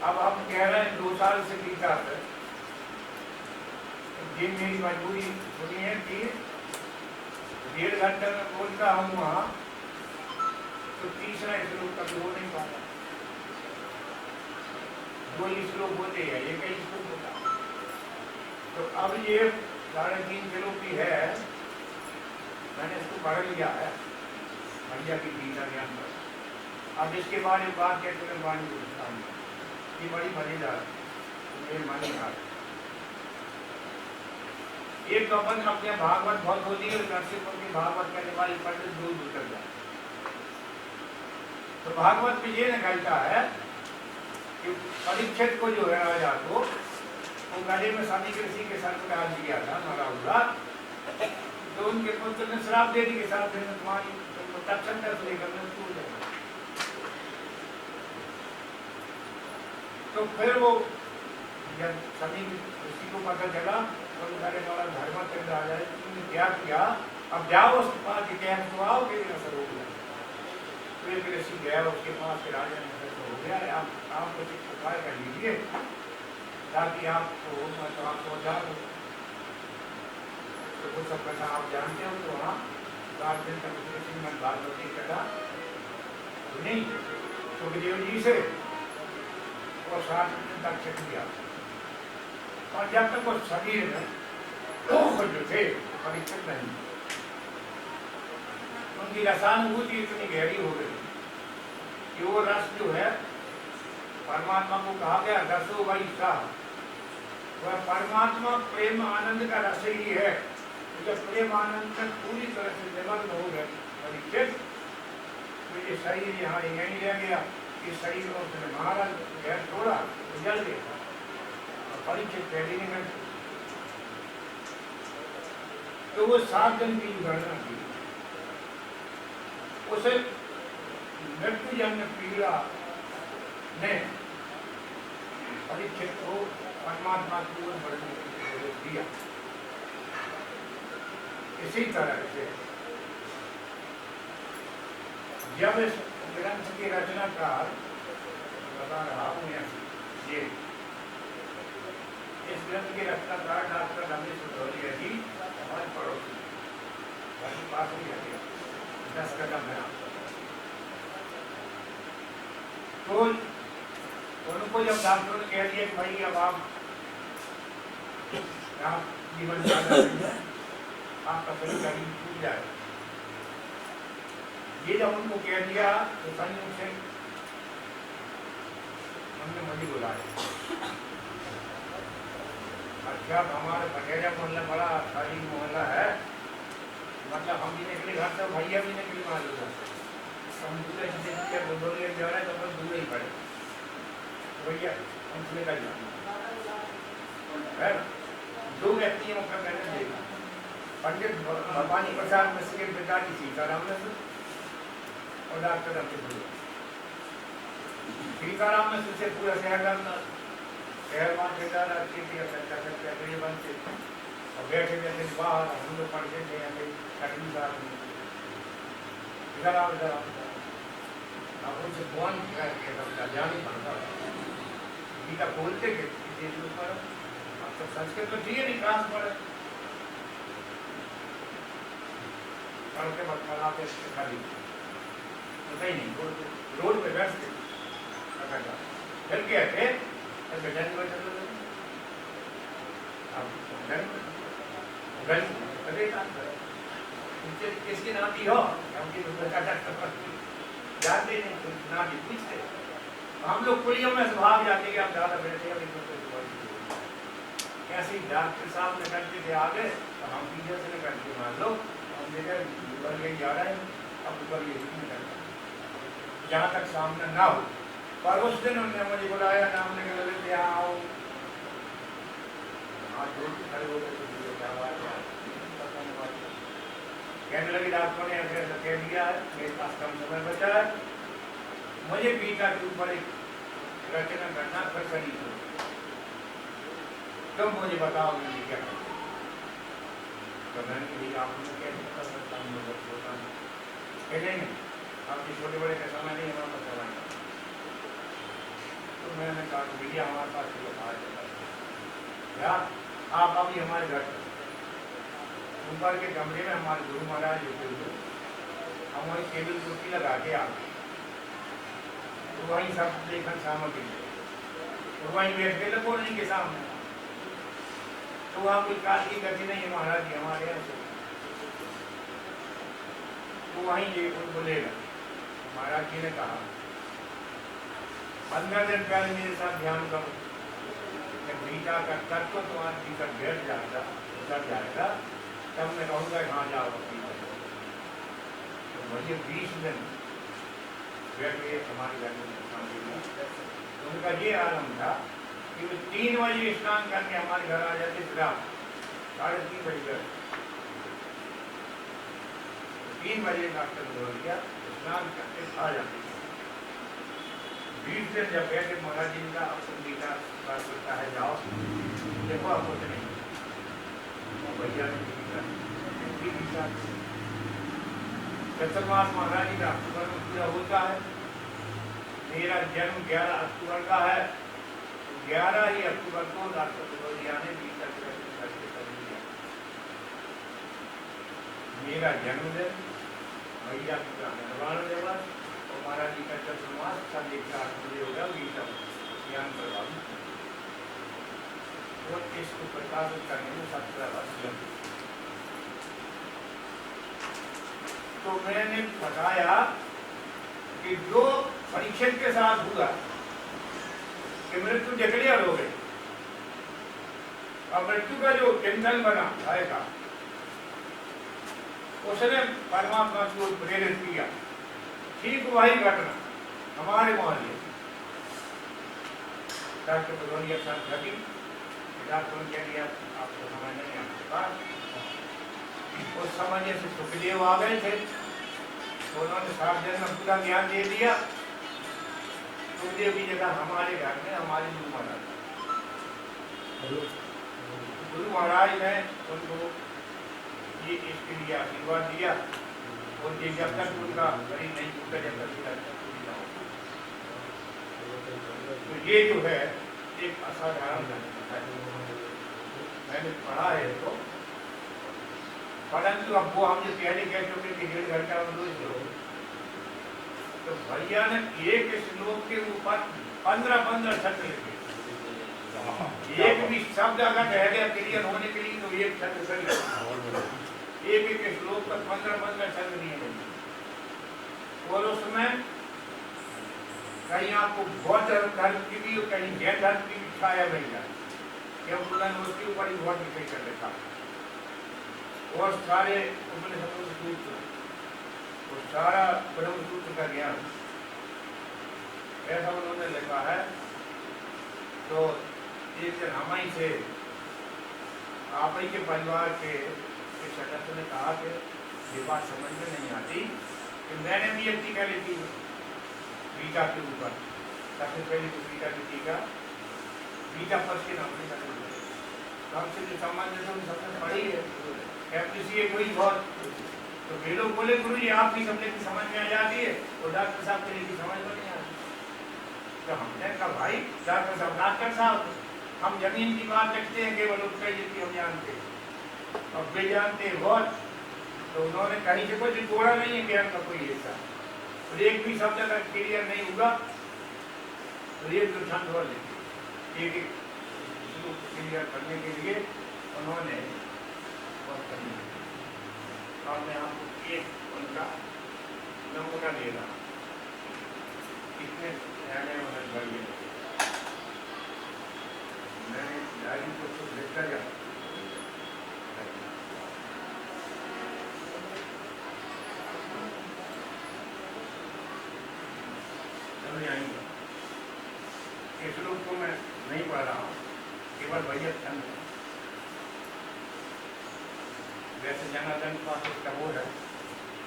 अब हम कह रहे हैं 2 साल से गीता है, जिन मेरी मजबूरी सुनी है कि 1.5 घंटे में बोलता हूँ वहाँ तो तीसरा श्लोक कभी हो नहीं पाता। 2 श्लोक होते हैं, ये कई श्लोक होता। तो अब ये 3.5 श्लोक की है, मैंने इसको पढ़ लिया है भैया की गीता के अंदर। अब इसके बारे में बात कहते हैं वाणी को बताऊंगा, ये बड़ी मजेदार मेरे मन में आ रही। एक अपन अपने भागवत बहुत होती है, नरसिंहपुर की भागवत करने वाली पंडित दूर उतर जाए तो भागवत में ये निकलता है कि परीक्षित को जो है राजा को वो गले में सभी ऋषि के सर पर डाल दिया था मरा हुआ, तो उनके पुत्र ने श्राप दे दी कि श्राप देने तुम्हारी तुमको तक्षण से लेकर छूट जाएगा। तो फिर वो जब सभी ऋषि को पता चला तो सारे वाला धर्मचंद्र आ जाए, तुमने क्या किया, अब जाओ उसके पास क्या तो आओ कि असर हो गया। तो एक ऋषि गया उसके पास, फिर राजा ने असर हो गया, आप कुछ उपाय कर लीजिए ताकि आपको मतलब आप पहुँचा दो। तो वो सब कथा आप जानते हो। तो वहाँ 7 दिन तक श्रीमद् भागवत की कथा सुनी सुखदेव जी से और 7 दिन तक चल दिया। और जब तक वो शरीर में जो थे परीक्षित नहीं, उनकी रसानुभूति इतनी गहरी हो गई कि वो रस जो है परमात्मा को कहा गया रसो वही साह, वह परमात्मा प्रेम आनंद का रस ही है। जब प्रेम आनंद में पूरी तरह से निमग्न हो गए परीक्षित, तो ये शरीर यहाँ यहीं रह गया। इस शरीर में उसने महाराज गैर छोड़ा तो जल गया, परीक्षित पहले नहीं मिलते। तो वो 7 दिन की गणना की, उसे मृत्युजन्य पीड़ा ने परीक्षित को परमात्मा की ओर बढ़ने की जरूरत दिया। इसी तरह से जब इस ग्रंथ की रचनाकार बता रहा हूँ ये इस ग्रंथ की रचनाकार डॉक्टर रमेश भदौरिया जी हमारे पड़ोसी घर के पास ही रहते 10 कदम है। तो उनको जब डॉक्टर ने कह दिया कि भाई अब आप जीवन आपका शरीर कहीं छूट जाए, ये जब उनको कह दिया तो संयोग से हमने मुझे बुलाया। अच्छा हमारे पटेरिया मोहल्ला बड़ा शाही मोहल्ला है, मतलब हम भी निकले घर से, भैया भी निकले मालूम है, हम दूसरे भदौरिया जा रहे हैं तो दूर ही पड़े भैया हम निकल जाए। 2 व्यक्तियों का मैंने देखा, पंडित भवानी प्रसाद मिश्र के पिताजी सीताराम मिश्र और डॉक्टर रमेश भदौरिया। सीताराम मिश्र से पूरा शहर मार्केटर अच्छी थी बनते और बैठे बैठे बाहर हम लोग पढ़ते थे कटनी साहब इधर आओ अब उनसे फोन करके जान ही पड़ता गीता बोलते थे पर अब तो संस्कृत तो ठीक है नहीं क्लास पढ़े पढ़ के बताते खाली पता ही नहीं रोड पे बैठते फिर क्या थे किसकी नाती हो जानते नहीं नाती पूछते, हम लोग कुलियों में स्वभाव जाते कि आप ज्यादा बैठे कैसे डॉक्टर साहब ने करते थे आगे तो हम पीछे से करते मान लो हम देखा ऊपर यही जा रहा है अब ऊपर ये जहाँ तक सामने ना हो। पर उस दिन उन्होंने मुझे बुलाया, नाम लेकर बोले यहाँ आओ, खड़े हो गए कहने लगी डॉक्टर ने ऐसे ऐसा कह दिया है, मेरे पास कम समय बचा है, मुझे गीता के ऊपर एक रचना करना पसंद हो, तुम मुझे बताओ मुझे क्या करना। तो मैंने कही आपने कैसे कर सकता हूँ, नहीं आपके छोटे बड़े का समय नहीं हमारा बताना। तो मैंने कहा कि भैया हमारे पास यार आप अभी हमारे घर ऊपर के कमरे में हमारे गुरु महाराज होते हुए हम वहीं टेबल कुर्सी लगा के आ गए, तो वहीं सब लेखन सामग्री तो वहीं बैठ के लगो नहीं के सामने। तो वहाँ कोई काल की गति नहीं है महाराज जी हमारे यहाँ से, तो वहीं ये बोलेगा। महाराज जी ने कहा 15 दिन पहले मेरे साथ ध्यान करो, जब गीता का तत्व तुम्हारे भीतर बैठ जाएगा उतर जाएगा तब मैं कहूँगा हाँ जाओ अपनी। तो मुझे 20 दिन बैठ के हमारे घर में तो उनका ये आलम था कि वो 3 बजे स्नान करके हमारे घर आ जाते थे, रात 3:30 बजे 3 बजे डॉक्टर बोल दिया स्नान करके आ जाते थे। 20 दिन जब बैठे महाराज जी का अपनी गीता बात करता है जाओ देखो आप कुछ नहीं भैया चतुर्मास महाराज जी का अक्टूबर में पूरा होता है। मेरा जन्म 11 अक्टूबर का है, 11 ही अक्टूबर को डॉक्टर सिरोदिया ने गीता करके कर दिया। मेरा जन्मदिन भैया का निर्वाण दिवस और महाराज जी का चतुर्मास सब एक साथ मुझे होगा गीता ज्ञान प्रभावित और इसको प्रकाशित करने में 17 वर्ष लगे। तो मैंने बताया कि जो परीक्षण के साथ हुआ कि मृत्यु डिक्लेयर हो गई और मृत्यु का जो टेंशन बना आएगा उसने परमात्मा को प्रेरित किया। ठीक वही घटना हमारे मोहल्ले डॉक्टर बदौलिया साहब घटी, डॉक्टर ने कह दिया आपको समझ नहीं आता। उस समझने से सुखदेव आ गए थे तो उन्होंने 7 दिन में पूरा ज्ञान दे दिया। सुखदेव की जगह हमारे घर में हमारे गुरु महाराज ने उनको ये इसके लिए आशीर्वाद दिया और ये जब तक उनका शरीर नहीं टूटा जब तक तो ये जो है एक असाधारण घटना है। मैंने पढ़ा है तो परंतु अब वो हम जो पहले कह चुके कि 1.5 घंटा और 2 श्लोक, तो भैया ने एक श्लोक के ऊपर 15 छंद लिखे। एक भी शब्द अगर रह गया क्लियर होने के लिए तो एक छंद कर एक श्लोक पर 15 छंद नहीं है। और उसमें कहीं आपको बौद्ध धर्म की भी और कहीं जैन धर्म की भी छाया मिल जाए, क्योंकि उसके ऊपर ही बहुत विषय कर रखा और सारे उपनिषदों के सूत्र और सारा ब्रह्म सूत्र का ज्ञान ऐसा उन्होंने लिखा है। तो एक दिन हम ही से आप ही के परिवार के सदस्य ने कहा कि ये बात समझ में नहीं आती कि मैंने भी एक टीका ली थी गीता के ऊपर, सबसे पहले तो गीता की टीका गीता पर के नाम से हमसे जो संबंध है सबने पढ़ी है एप्रिसिएट हुई बहुत। तो वे लोग बोले गुरु जी आपकी सबने की समझ में आ जाती है और डॉक्टर साहब के लिए समझ में नहीं आती। तो हमने कहा भाई डॉक्टर साहब हम जमीन की बात रखते हैं केवल उसका जितनी हम जानते हैं और वे जानते हैं बहुत। तो उन्होंने कहीं से कुछ जोड़ा नहीं है ज्ञान का कोई ऐसा और एक भी शब्द अगर क्लियर नहीं होगा तो एक दो छंद और लिखे एक क्लियर करने के लिए उन्होंने और मैं आपको एक उनका नमूना दे रहा हूँ कितने मैंने डायरी को कुछ लिखता जा इस लोग को मैं नहीं पढ़ रहा हूँ केवल भैया छंद है। वैसे जनार्दन के पास उसका वो है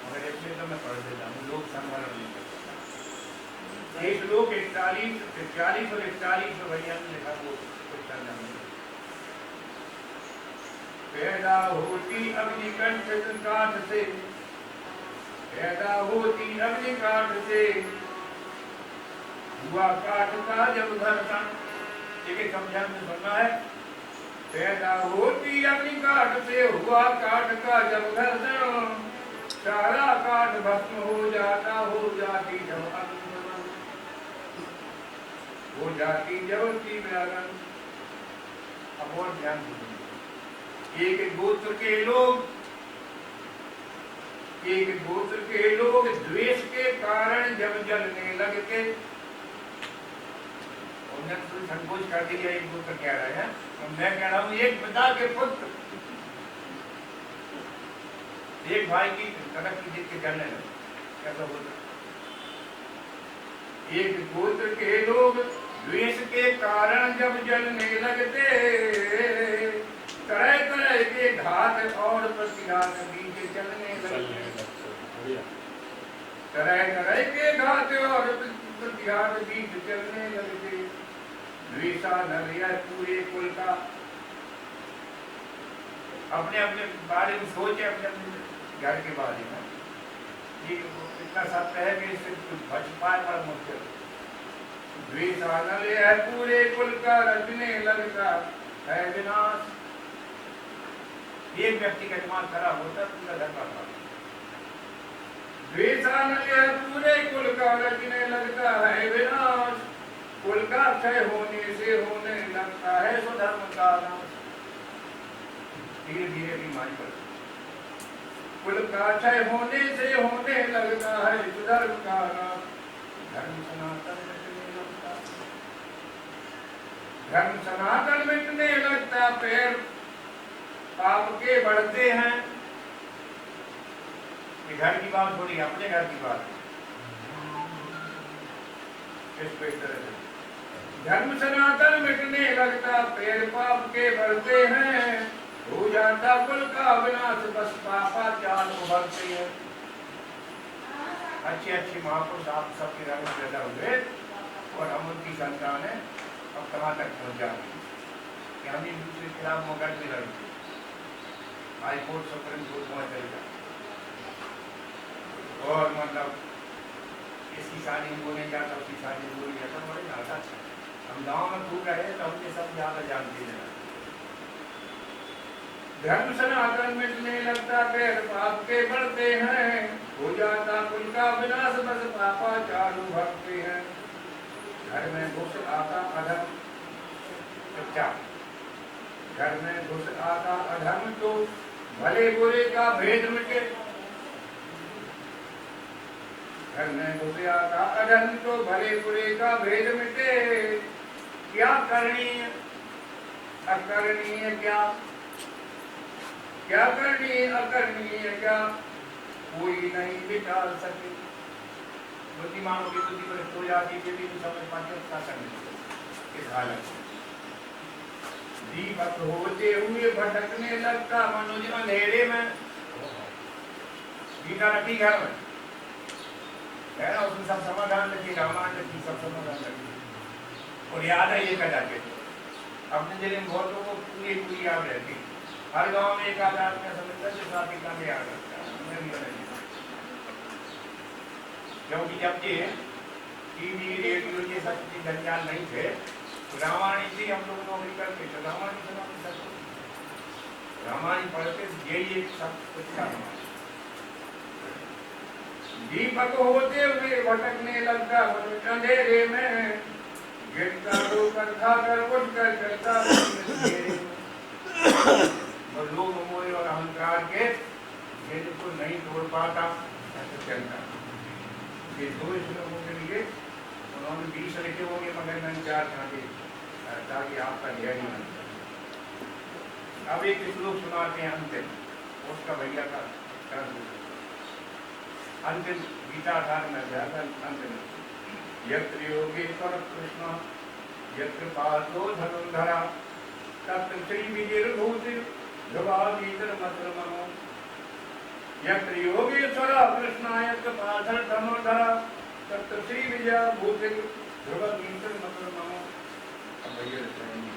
मगर इसलिए तो मैं पढ़ देता हूँ लोग संवरण नहीं कर सकता। ये श्लोक 41 और 41 भैया ने लिखा वो पैदा होती अग्निकंठ काठ से, पैदा होती अग्निकाठ से, हुआ काठ का जब घर्षण। देखिए समझा में सुनना है। पैदा होती अग्निकाठ से, हुआ काठ का जब घर्षण, सारा काठ भस्म हो जाता, हो जाती जब अग्नि, हो जाती जब तीव्रागन। अब और ध्यान दीजिए, एक गोत्र के लोग द्वेष के कारण जब जलने लगते, उन्होंने तो संकोच कर दिया एक गोत्र कह रहे हैं, और मैं कह रहा हूं एक पिता के पुत्र एक भाई की तरक्की देख के जलने लगे, कैसा होता? एक गोत्र के लोग द्वेष के कारण जब जलने लगते, तरह तरह के घात और प्रतिघात बीच चलने लगते, तरह तरह के घात और प्रतिघात बीच चलने लगते। द्वेषा नर पूरे कुल का, अपने अपने बारे में सोचे, अपने अपने घर के बारे में। ये इतना सत्य है कि इससे कुछ बच पाए बड़ा मुश्किल। द्वेषा नर पूरे कुल का, रचने लगता है विनाश। एक व्यक्ति का दिमाग खराब होता है, पूरा घर का खराब। द्वेषानल्य पूरे कुल का, रचने लगता है विनाश। कुल का क्षय होने से होने लगता है स्वधर्म का नाश। धीरे धीरे बीमारी बढ़ती, कुल का क्षय होने से होने लगता है स्वधर्म का नाश। धर्म सनातन मिटने लगता, धर्म सनातन मिटने लगता, पैर पाप के बढ़ते हैं। ये घर की बात थोड़ी, अपने घर की बात है। इस तरह से धर्म सनातन मिटने लगता, पैर पाप के बढ़ते हैं। हो जाता कुल का विनाश, बस पापा चाल उभरते हैं। अच्छी अच्छी महापुरुष आप सबके घर में पैदा हुए, और हम उनकी संतान है। अब कहाँ तक पहुँच जाती कि हम एक दूसरे के खिलाफ मगर भी लड़ते, हाई कोर्ट सुप्रीम कोर्ट में चल जाए, और मतलब इसकी शादी में बोले जाता, उसकी शादी में बोली जाता, बड़े ज्यादा अच्छा। हम गाँव में खूब रहे तो हमने सब ज्यादा जानते हैं। धर्म सनातन मिटने लगता, पैर पाप के बढ़ते हैं। हो जाता कुल का विनाश, बस पापा चालू भरते हैं। घर में घुस आता अधर्म, चुपचाप घर में घुस आता अधर्म, तो भले बुरे का भेद मिटे। घर में घुस आता अधर्म, तो भले बुरे का भेद मिटे। क्या करणीय अकरणीय क्या, क्या करणीय अकरणीय क्या, कोई नहीं बिटाल सके। बुद्धिमानों की बुद्धि पर हो जाती है, भी समझ पाते क्या करने इस हालत में। दीपक होते हुए भटकने लगता मनुष्य अंधेरे में। गीता रखी घर में है ना, उसमें सब समाधान रखी, रामायण रखी, सब समाधान रखी। और याद है ये कदा के अपने जिले में बहुत लोगों को पूरी पूरी याद रहती। हर गांव में एक आधार में समझता है, साथ ही काम याद रखता है। क्योंकि जब ये टीवी रेडियो ये सब चीज जंजाल नहीं थे, रामायण से हम लोग नौकरी करते थे, रामायण सुनाते थे, रामायण पढ़ते यही एक सब कुछ था। दीपक होते हुए भटकने लगता मनुष्य अंधेरे में। गिरता रोकर खाकर उठकर चलता अंधेरे में। और लोग मोह और अहंकार के जिनको नहीं तोड़ पाता ऐसे चलता। ये दो श्लोकों के लिए उन्होंने 20 लिखे होंगे, मगर मैंने 4 छाटे ताकि आपका ध्यान बन जाए। अब एक श्लोक सुनाते हैं अंतिम, उसका भैया का अंतिम गीता धारण अंतिम। यत्र योगेश्वर कृष्ण यत्र पार्थो धनुर्धरा तत्र श्री विजिर्भूतिर् ध्रुवादीतर मत्र मनो। यत्र योगेश्वर कृष्ण यत्र पार्थो धनुर्धरा तत्व श्री विजया भूति ध्रुव कीर्तन मतलब नमो। अब भैया बताएंगे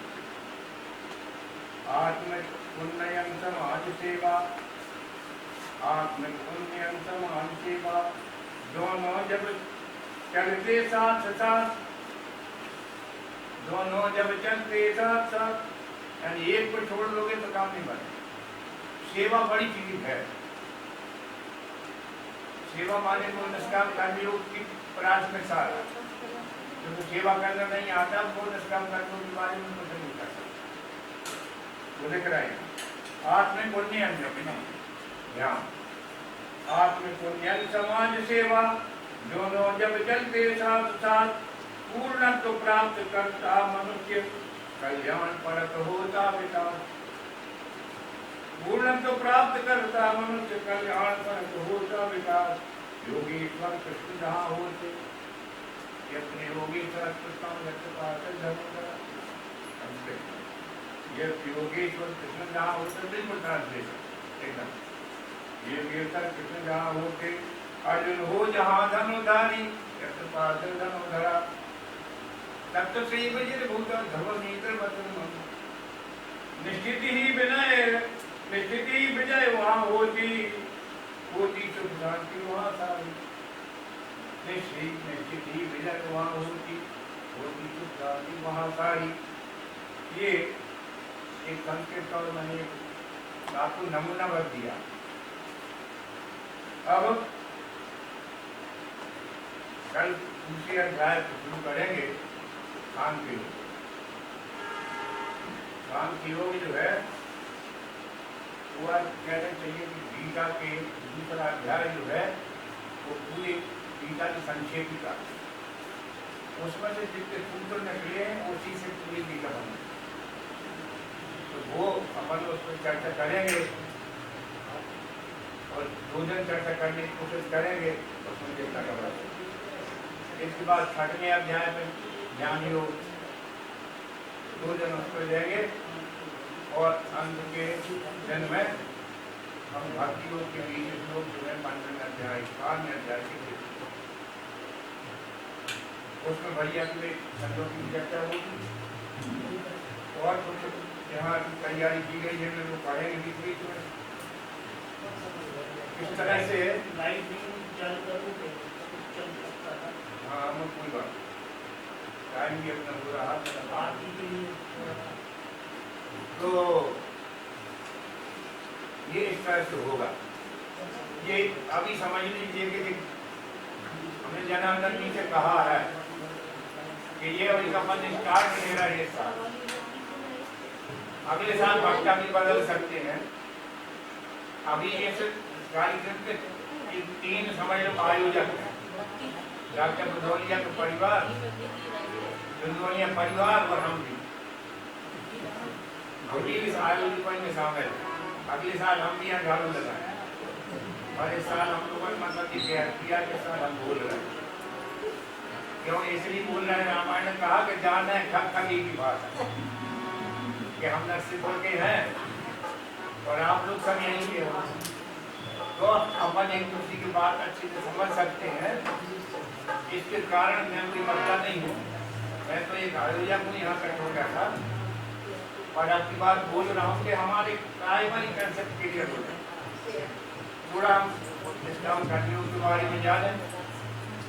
आत्मिक पुण्यम समाज सेवा, आत्मिक पुण्यम समाज सेवा, दोनों जब चलते साथ साथ, दोनों जब चलते साथ साथ, यानी एक को छोड़ लोगे तो काम नहीं बने। सेवा बड़ी चीज है। सेवा माने को निष्काम कर्मयोग की प्राथमिक सार है। जो सेवा करना नहीं आता वो निष्काम कर्मयोग के बारे में कुछ नहीं कर सकता। वो लिख रहे हैं आत्मिक पुण्यम ध्यान, आत्मिक पुण्यम समाज सेवा, दोनों जब चलते साथ साथ, पूर्णत्व प्राप्त करता मनुष्य, कल्याण परत होता पिता। पूर्णत्व प्राप्त करता मनुष्य, कल्याण परत होता विकास। योगीश्वर कृष्ण जहाँ होते, ये अपने योगीश्वर कृष्ण ये योगेश्वर कृष्ण जहाँ होते बिल्कुल ट्रांसलेशन एकदम। ये योगेश्वर कृष्ण जहाँ होते, अर्जुन हो जहाँ धनुधारी, धनुधरा। तब तो श्री विजय भूता धर्म नेत्र बदन। निश्चित ही विनय, निश्चित ही विजय वहाँ होती, होती सुख शांति वहाँ सारी। निश्चित ही विजय वहाँ होती, होती सुख शांति वहाँ सारी। ये एक संकेत और मैंने आपको नमूना बता दिया। अब कल दूसरे अध्याय शुरू करेंगे शांति योग। शांति योग जो है वो आज कहना चाहिए कि गीता के दूसरा अध्याय जो है वो पूरी गीता की संक्षेपिका, उसमें से जितने सूत्र निकले हैं उसी से पूरी गीता बनी। तो वो अपन उस पर चर्चा करेंगे और 2 दिन चर्चा करने की कोशिश करेंगे, उसमें जितना घबरा। इसके बाद 6वें अध्याय में ज्ञान योग 2 दिन उस पर देंगे और अंत के दिन में हम भक्ति योग के 20 श्लोक जो है 5वें अध्याय 12वें अध्याय के उसमें भैया के संतों की चर्चा होगी और कुछ यहाँ की तैयारी की गई है, वो पढ़ेंगे बीच बीच में। इस तरह से लाइट चालू करूँ हाँ हम कोई बात टाइम भी अपना पूरा हाथ तो ये इस तरह से होगा। ये अभी समझ लीजिए कि हमने जनार्दन जी से कहा है कि ये अभी अपन स्टार्ट नहीं रहा ये साल, अगले साल भाषा भी बदल सकते हैं। अभी ये कार्यक्रम के 3 समझ लो आयोजक हैं, डॉक्टर भदौलिया का परिवार, दुनिया परिवार और हम भी इस आयोजन में शामिल। अगले साल हम भी यहाँ झाड़ू लगाए और इस साल हम लोगों ने मतलब की किया के साथ हम बोल रहे हैं। क्यों इसलिए बोल रहे हैं, रामायण ने कहा कि जान है खगी की बात है कि हम नरसिंहपुर के हैं और आप लोग सब यहीं के हो, तो अपन एक दूसरे की बात अच्छे से समझ सकते हैं। इसके कारण मैं कोई मसला नहीं हूँ, मैं तो एक आयोजक हूँ यहाँ पर हो गया था और आपकी बात बोल रहा हूँ कि हमारे प्राइमरी कंसेप्ट क्लियर हो जाए। थोड़ा हम इस्लाम धर्म के बारे में जाने,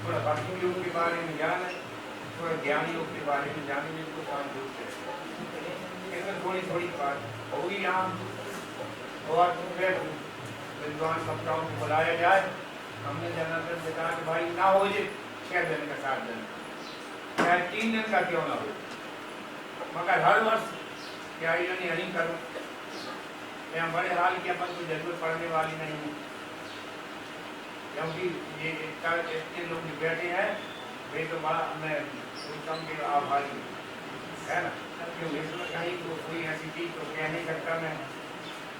थोड़ा भक्ति योग के बारे में जाने, थोड़ा ज्ञान योग के बारे में जाने में कुछ काम इसमें थोड़ी थोड़ी बात होगी यहाँ और फिर विद्वान वक्ताओं को बुलाया जाए। हमने जनार्दन से कहा कि भाई ना हो जाए 6 दिन का 7 दिन चाहे 3 दिन का क्यों ना हो, मगर हर वर्ष क्या ये नहीं करूँ मैं बड़े हाल की अपन को जरूरत पड़ने वाली नहीं है, क्योंकि ये इतने लोग बैठे हैं वे तो बड़ा मैं सोचता हूँ कि आभारी है ना, क्योंकि इसमें कहीं तो कोई ऐसी चीज़ तो कह नहीं सकता मैं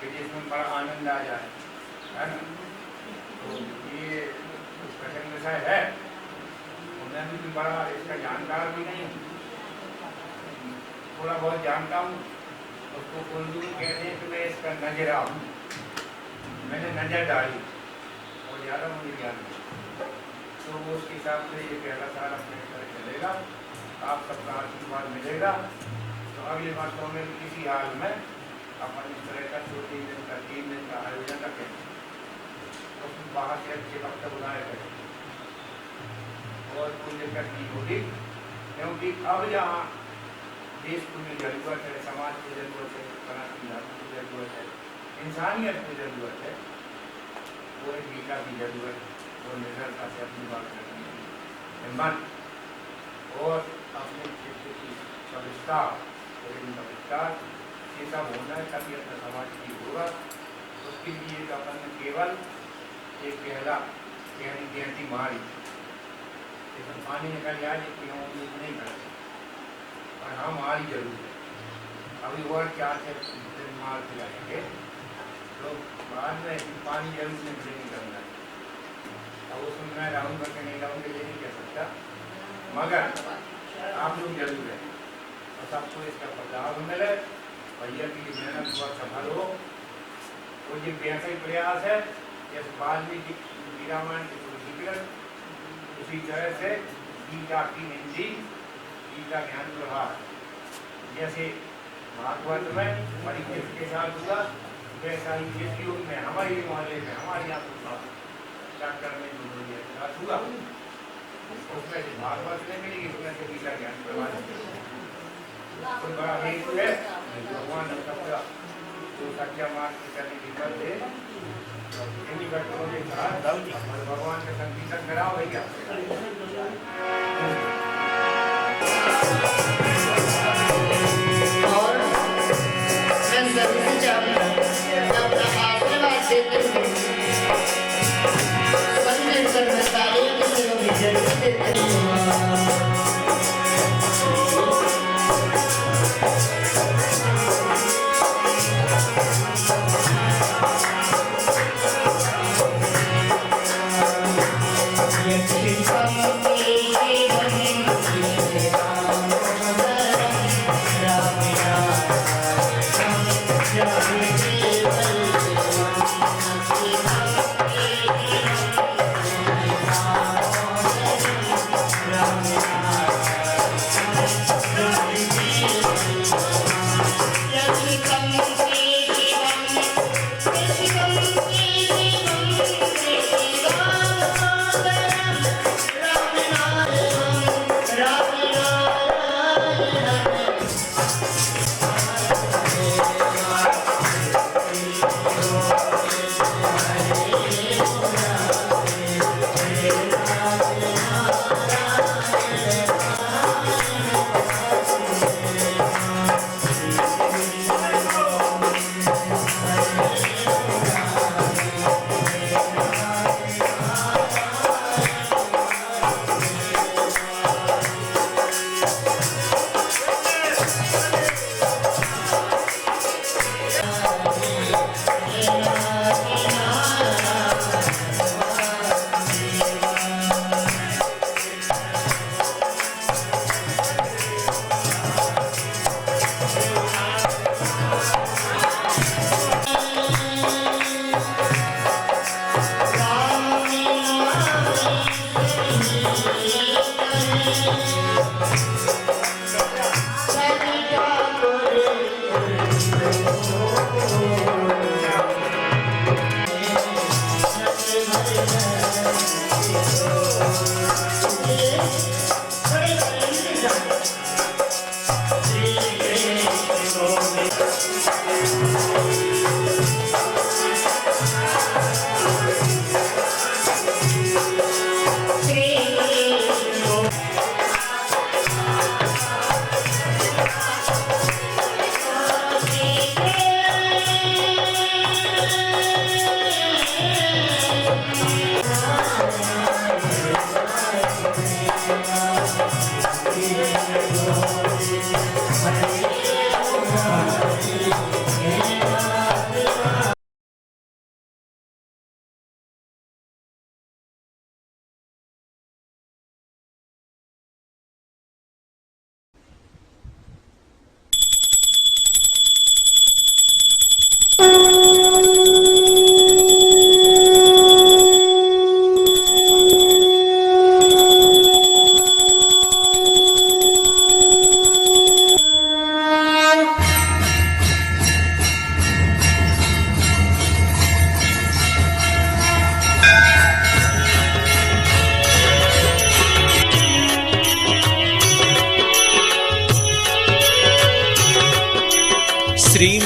कि जिसमें बड़ा आनंद आ जाए, है ना। तो ये प्रसंग विषय है, मैं भी बड़ा इसका जानकार भी नहीं हूँ, थोड़ा बहुत जानता हूँ। उसको कुंदू कहते हैं कि मैं इसका नजरा हूँ, मैंने नजर डाली और ज़्यादा मुझे ज्ञान नहीं। तो वो उसके हिसाब से ये पहला साल अपने तरह चलेगा, आप सबका आशीर्वाद मिलेगा। तो अगले वर्षों में किसी हाल में अपन इस तरह का 2-3 दिन का 3 दिन का आयोजन रखें, तो उसमें बाहर से अच्छे वक्त बुलाए गए और कोई दिक्कत नहीं होगी, क्योंकि अब जहाँ देश को भी जरूरत है, समाज की जरूरत है, समाज की जरूरत है, इंसानियत की जरूरत है, वो एक गीता की जरूरत और निर्भरता से अपनी बात करने की हिम्मत और अपने क्षेत्र की विस्तार और इनका विस्तार ये सब होना है, तभी अपना समाज की होगा। उसके लिए अपन ने केवल एक पहला कहती मारी पानी निकल जाए जिसकी हम उम्मीद नहीं करते, और हम मारी जरूर है। अभी और 4 से दिन मार खिलाएंगे तो बाद में पानी जरूर नहीं करना है। अब उसमें मैं रहूँगा कि नहीं रहूँगा ये नहीं कह सकता, मगर आप लोग जरूर है और सबको इसका लाभ मिले। भैया की मेहनत बहुत सफल हो और ये वैसा ही प्रयास है जैसे वाल्मीकि रामायण की तुलसी, उसी तरह से गीता की हिंदी, गीता ज्ञान प्रभाव जैसे भागवत में परिचय के साथ हुआ, वैसा ही इस युग में हमारे मोहल्ले में हमारे यहाँ डॉक्टर में हुआ, उसमें से भागवत में मिली, उसमें से गीता ज्ञान प्रभाव कोई बड़ा हेतु है। भगवान सबका जो सच्चा मार्ग से चलने की बल है, इन्हीं घटनाओं के साथ और भगवान का संकीर्तन कराओ भैया। और मैं सभी से चाहूँगा अपना आशीर्वाद देते हुए सभी कर्मचारियों की सेवा में जरूर देते हैं।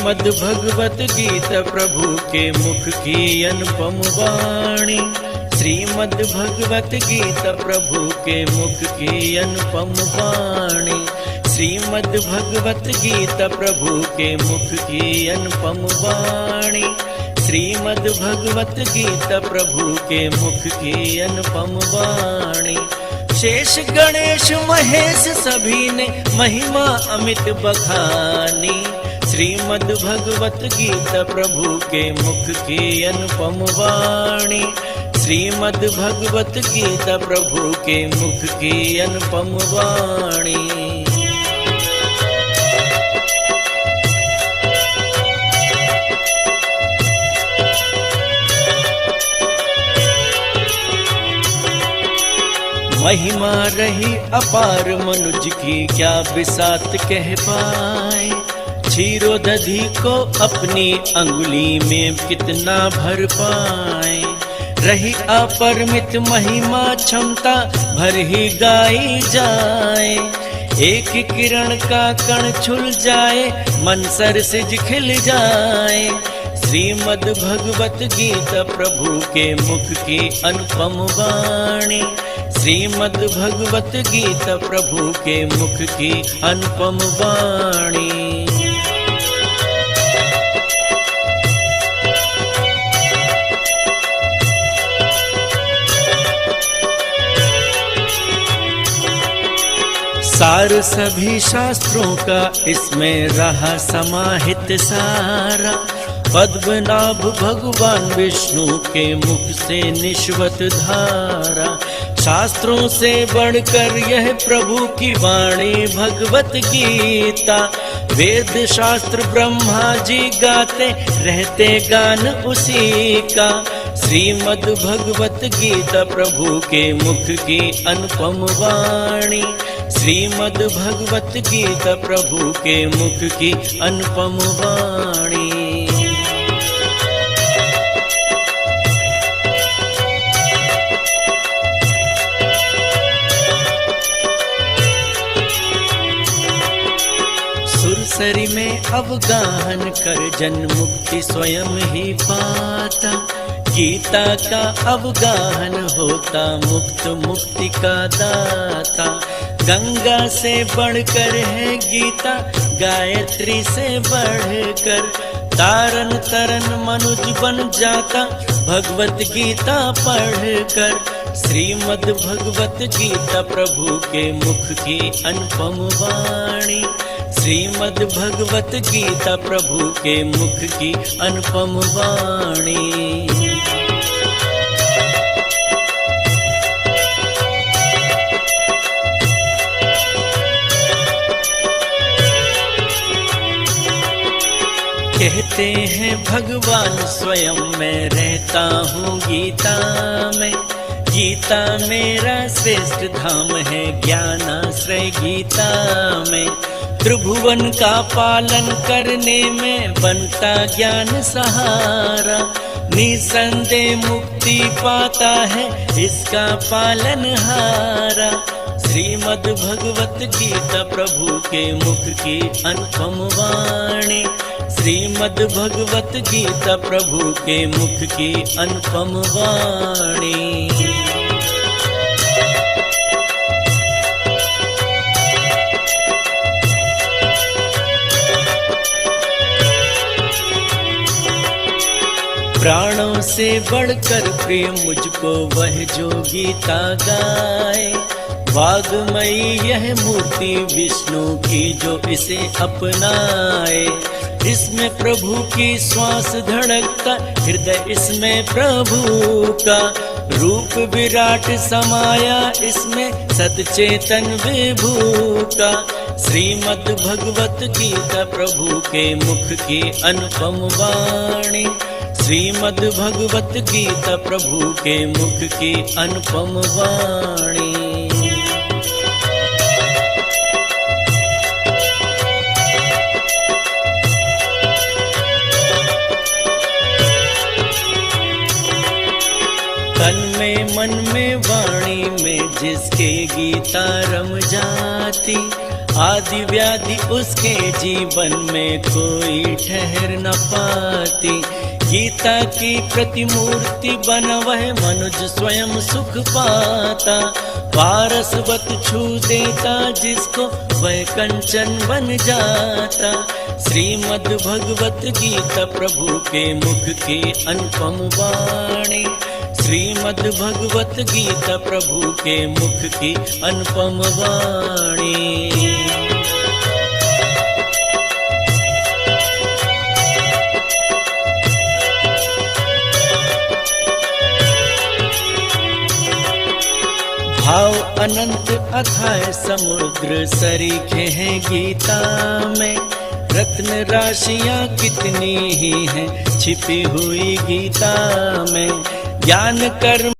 श्रीमद् भगवत गीता प्रभु के मुख की अनुपम वाणी। श्रीमद् भगवत गीता प्रभु के मुख की अनुपम वाणी। श्रीमद् भगवत गीता प्रभु के मुख की अनुपम वाणी। श्रीमद् भगवत गीता प्रभु के मुख की अनुपम वाणी। शेष गणेश महेश सभी ने महिमा अमित बखानी। श्रीमद् भगवत गीता प्रभु के मुख की अनुपम वाणी। श्रीमद् भगवत गीता प्रभु के मुख की अनुपम वाणी। महिमा रही अपार मनुज की क्या बिसात कह पाए। क्षीरो दधी को अपनी अंगुली में कितना भर पाए। रही अपरिमित महिमा क्षमता भर ही गाई जाए। एक किरण का कण छुल जाए मन सरसिज खिल जाए। श्रीमद् भगवत गीता प्रभु के मुख की अनुपम वाणी। श्रीमद् भगवत गीता प्रभु के मुख की अनुपम वाणी। सार सभी शास्त्रों का इसमें रहा समाहित सारा। पद्मनाभ भगवान विष्णु के मुख से निश्वत धारा। शास्त्रों से बढ़कर यह प्रभु की वाणी भगवत गीता। वेद शास्त्र ब्रह्मा जी गाते रहते गान उसी का। श्रीमद् भगवत गीता प्रभु के मुख की अनुपम वाणी। श्रीमद् भगवत गीता प्रभु के मुख की अनुपम वाणी। सुरसरी में अवगाहन कर जन मुक्ति स्वयं ही पाता। गीता का अवगाहन होता मुक्त मुक्ति का दाता। गंगा से बढ़कर है गीता गायत्री से बढ़कर। तारन तरन मनुज बन जाता भगवत गीता पढ़कर। श्रीमद् भगवत गीता प्रभु के मुख की अनुपम वाणी। श्रीमद् भगवत गीता प्रभु के मुख की अनुपम वाणी। कहते हैं भगवान स्वयं मैं रहता हूँ गीता में। गीता मेरा श्रेष्ठ धाम है ज्ञानाश्रय गीता में। त्रिभुवन का पालन करने में बनता ज्ञान सहारा। निसंदेह मुक्ति पाता है इसका पालनहारा। श्रीमद् भगवत गीता प्रभु के मुख की अनुपम वाणी। श्रीमद् भगवत गीता प्रभु के मुख की अनुपम वाणी। प्राणों से बढ़कर प्रिय मुझको वह जो गीता गाए। वाग्मयी यह मूर्ति विष्णु की जो इसे अपनाए। इसमें प्रभु की श्वास धड़कता हृदय इसमें प्रभु का। रूप विराट समाया इसमें सतचेतन विभू का। श्रीमद् भगवत गीता प्रभु के मुख की अनुपम वाणी। श्रीमद् भगवत गीता प्रभु के मुख की अनुपम वाणी। तन में मन में वाणी में जिसके गीता रम जाती। आदि व्याधि उसके जीवन में कोई ठहर न पाती। गीता की प्रतिमूर्ति बन वह मनुज स्वयं सुख पाता। पारसवत छू देता जिसको वह कंचन बन जाता। श्रीमद् भगवत गीता प्रभु के मुख की अनुपम वाणी। श्रीमद् भगवत गीता प्रभु के मुख की अनुपम वाणी। भाव अनंत अथाह समुद्र सरीखे हैं गीता में। रत्न राशियां कितनी ही हैं छिपी हुई गीता में। ज्ञान कर्म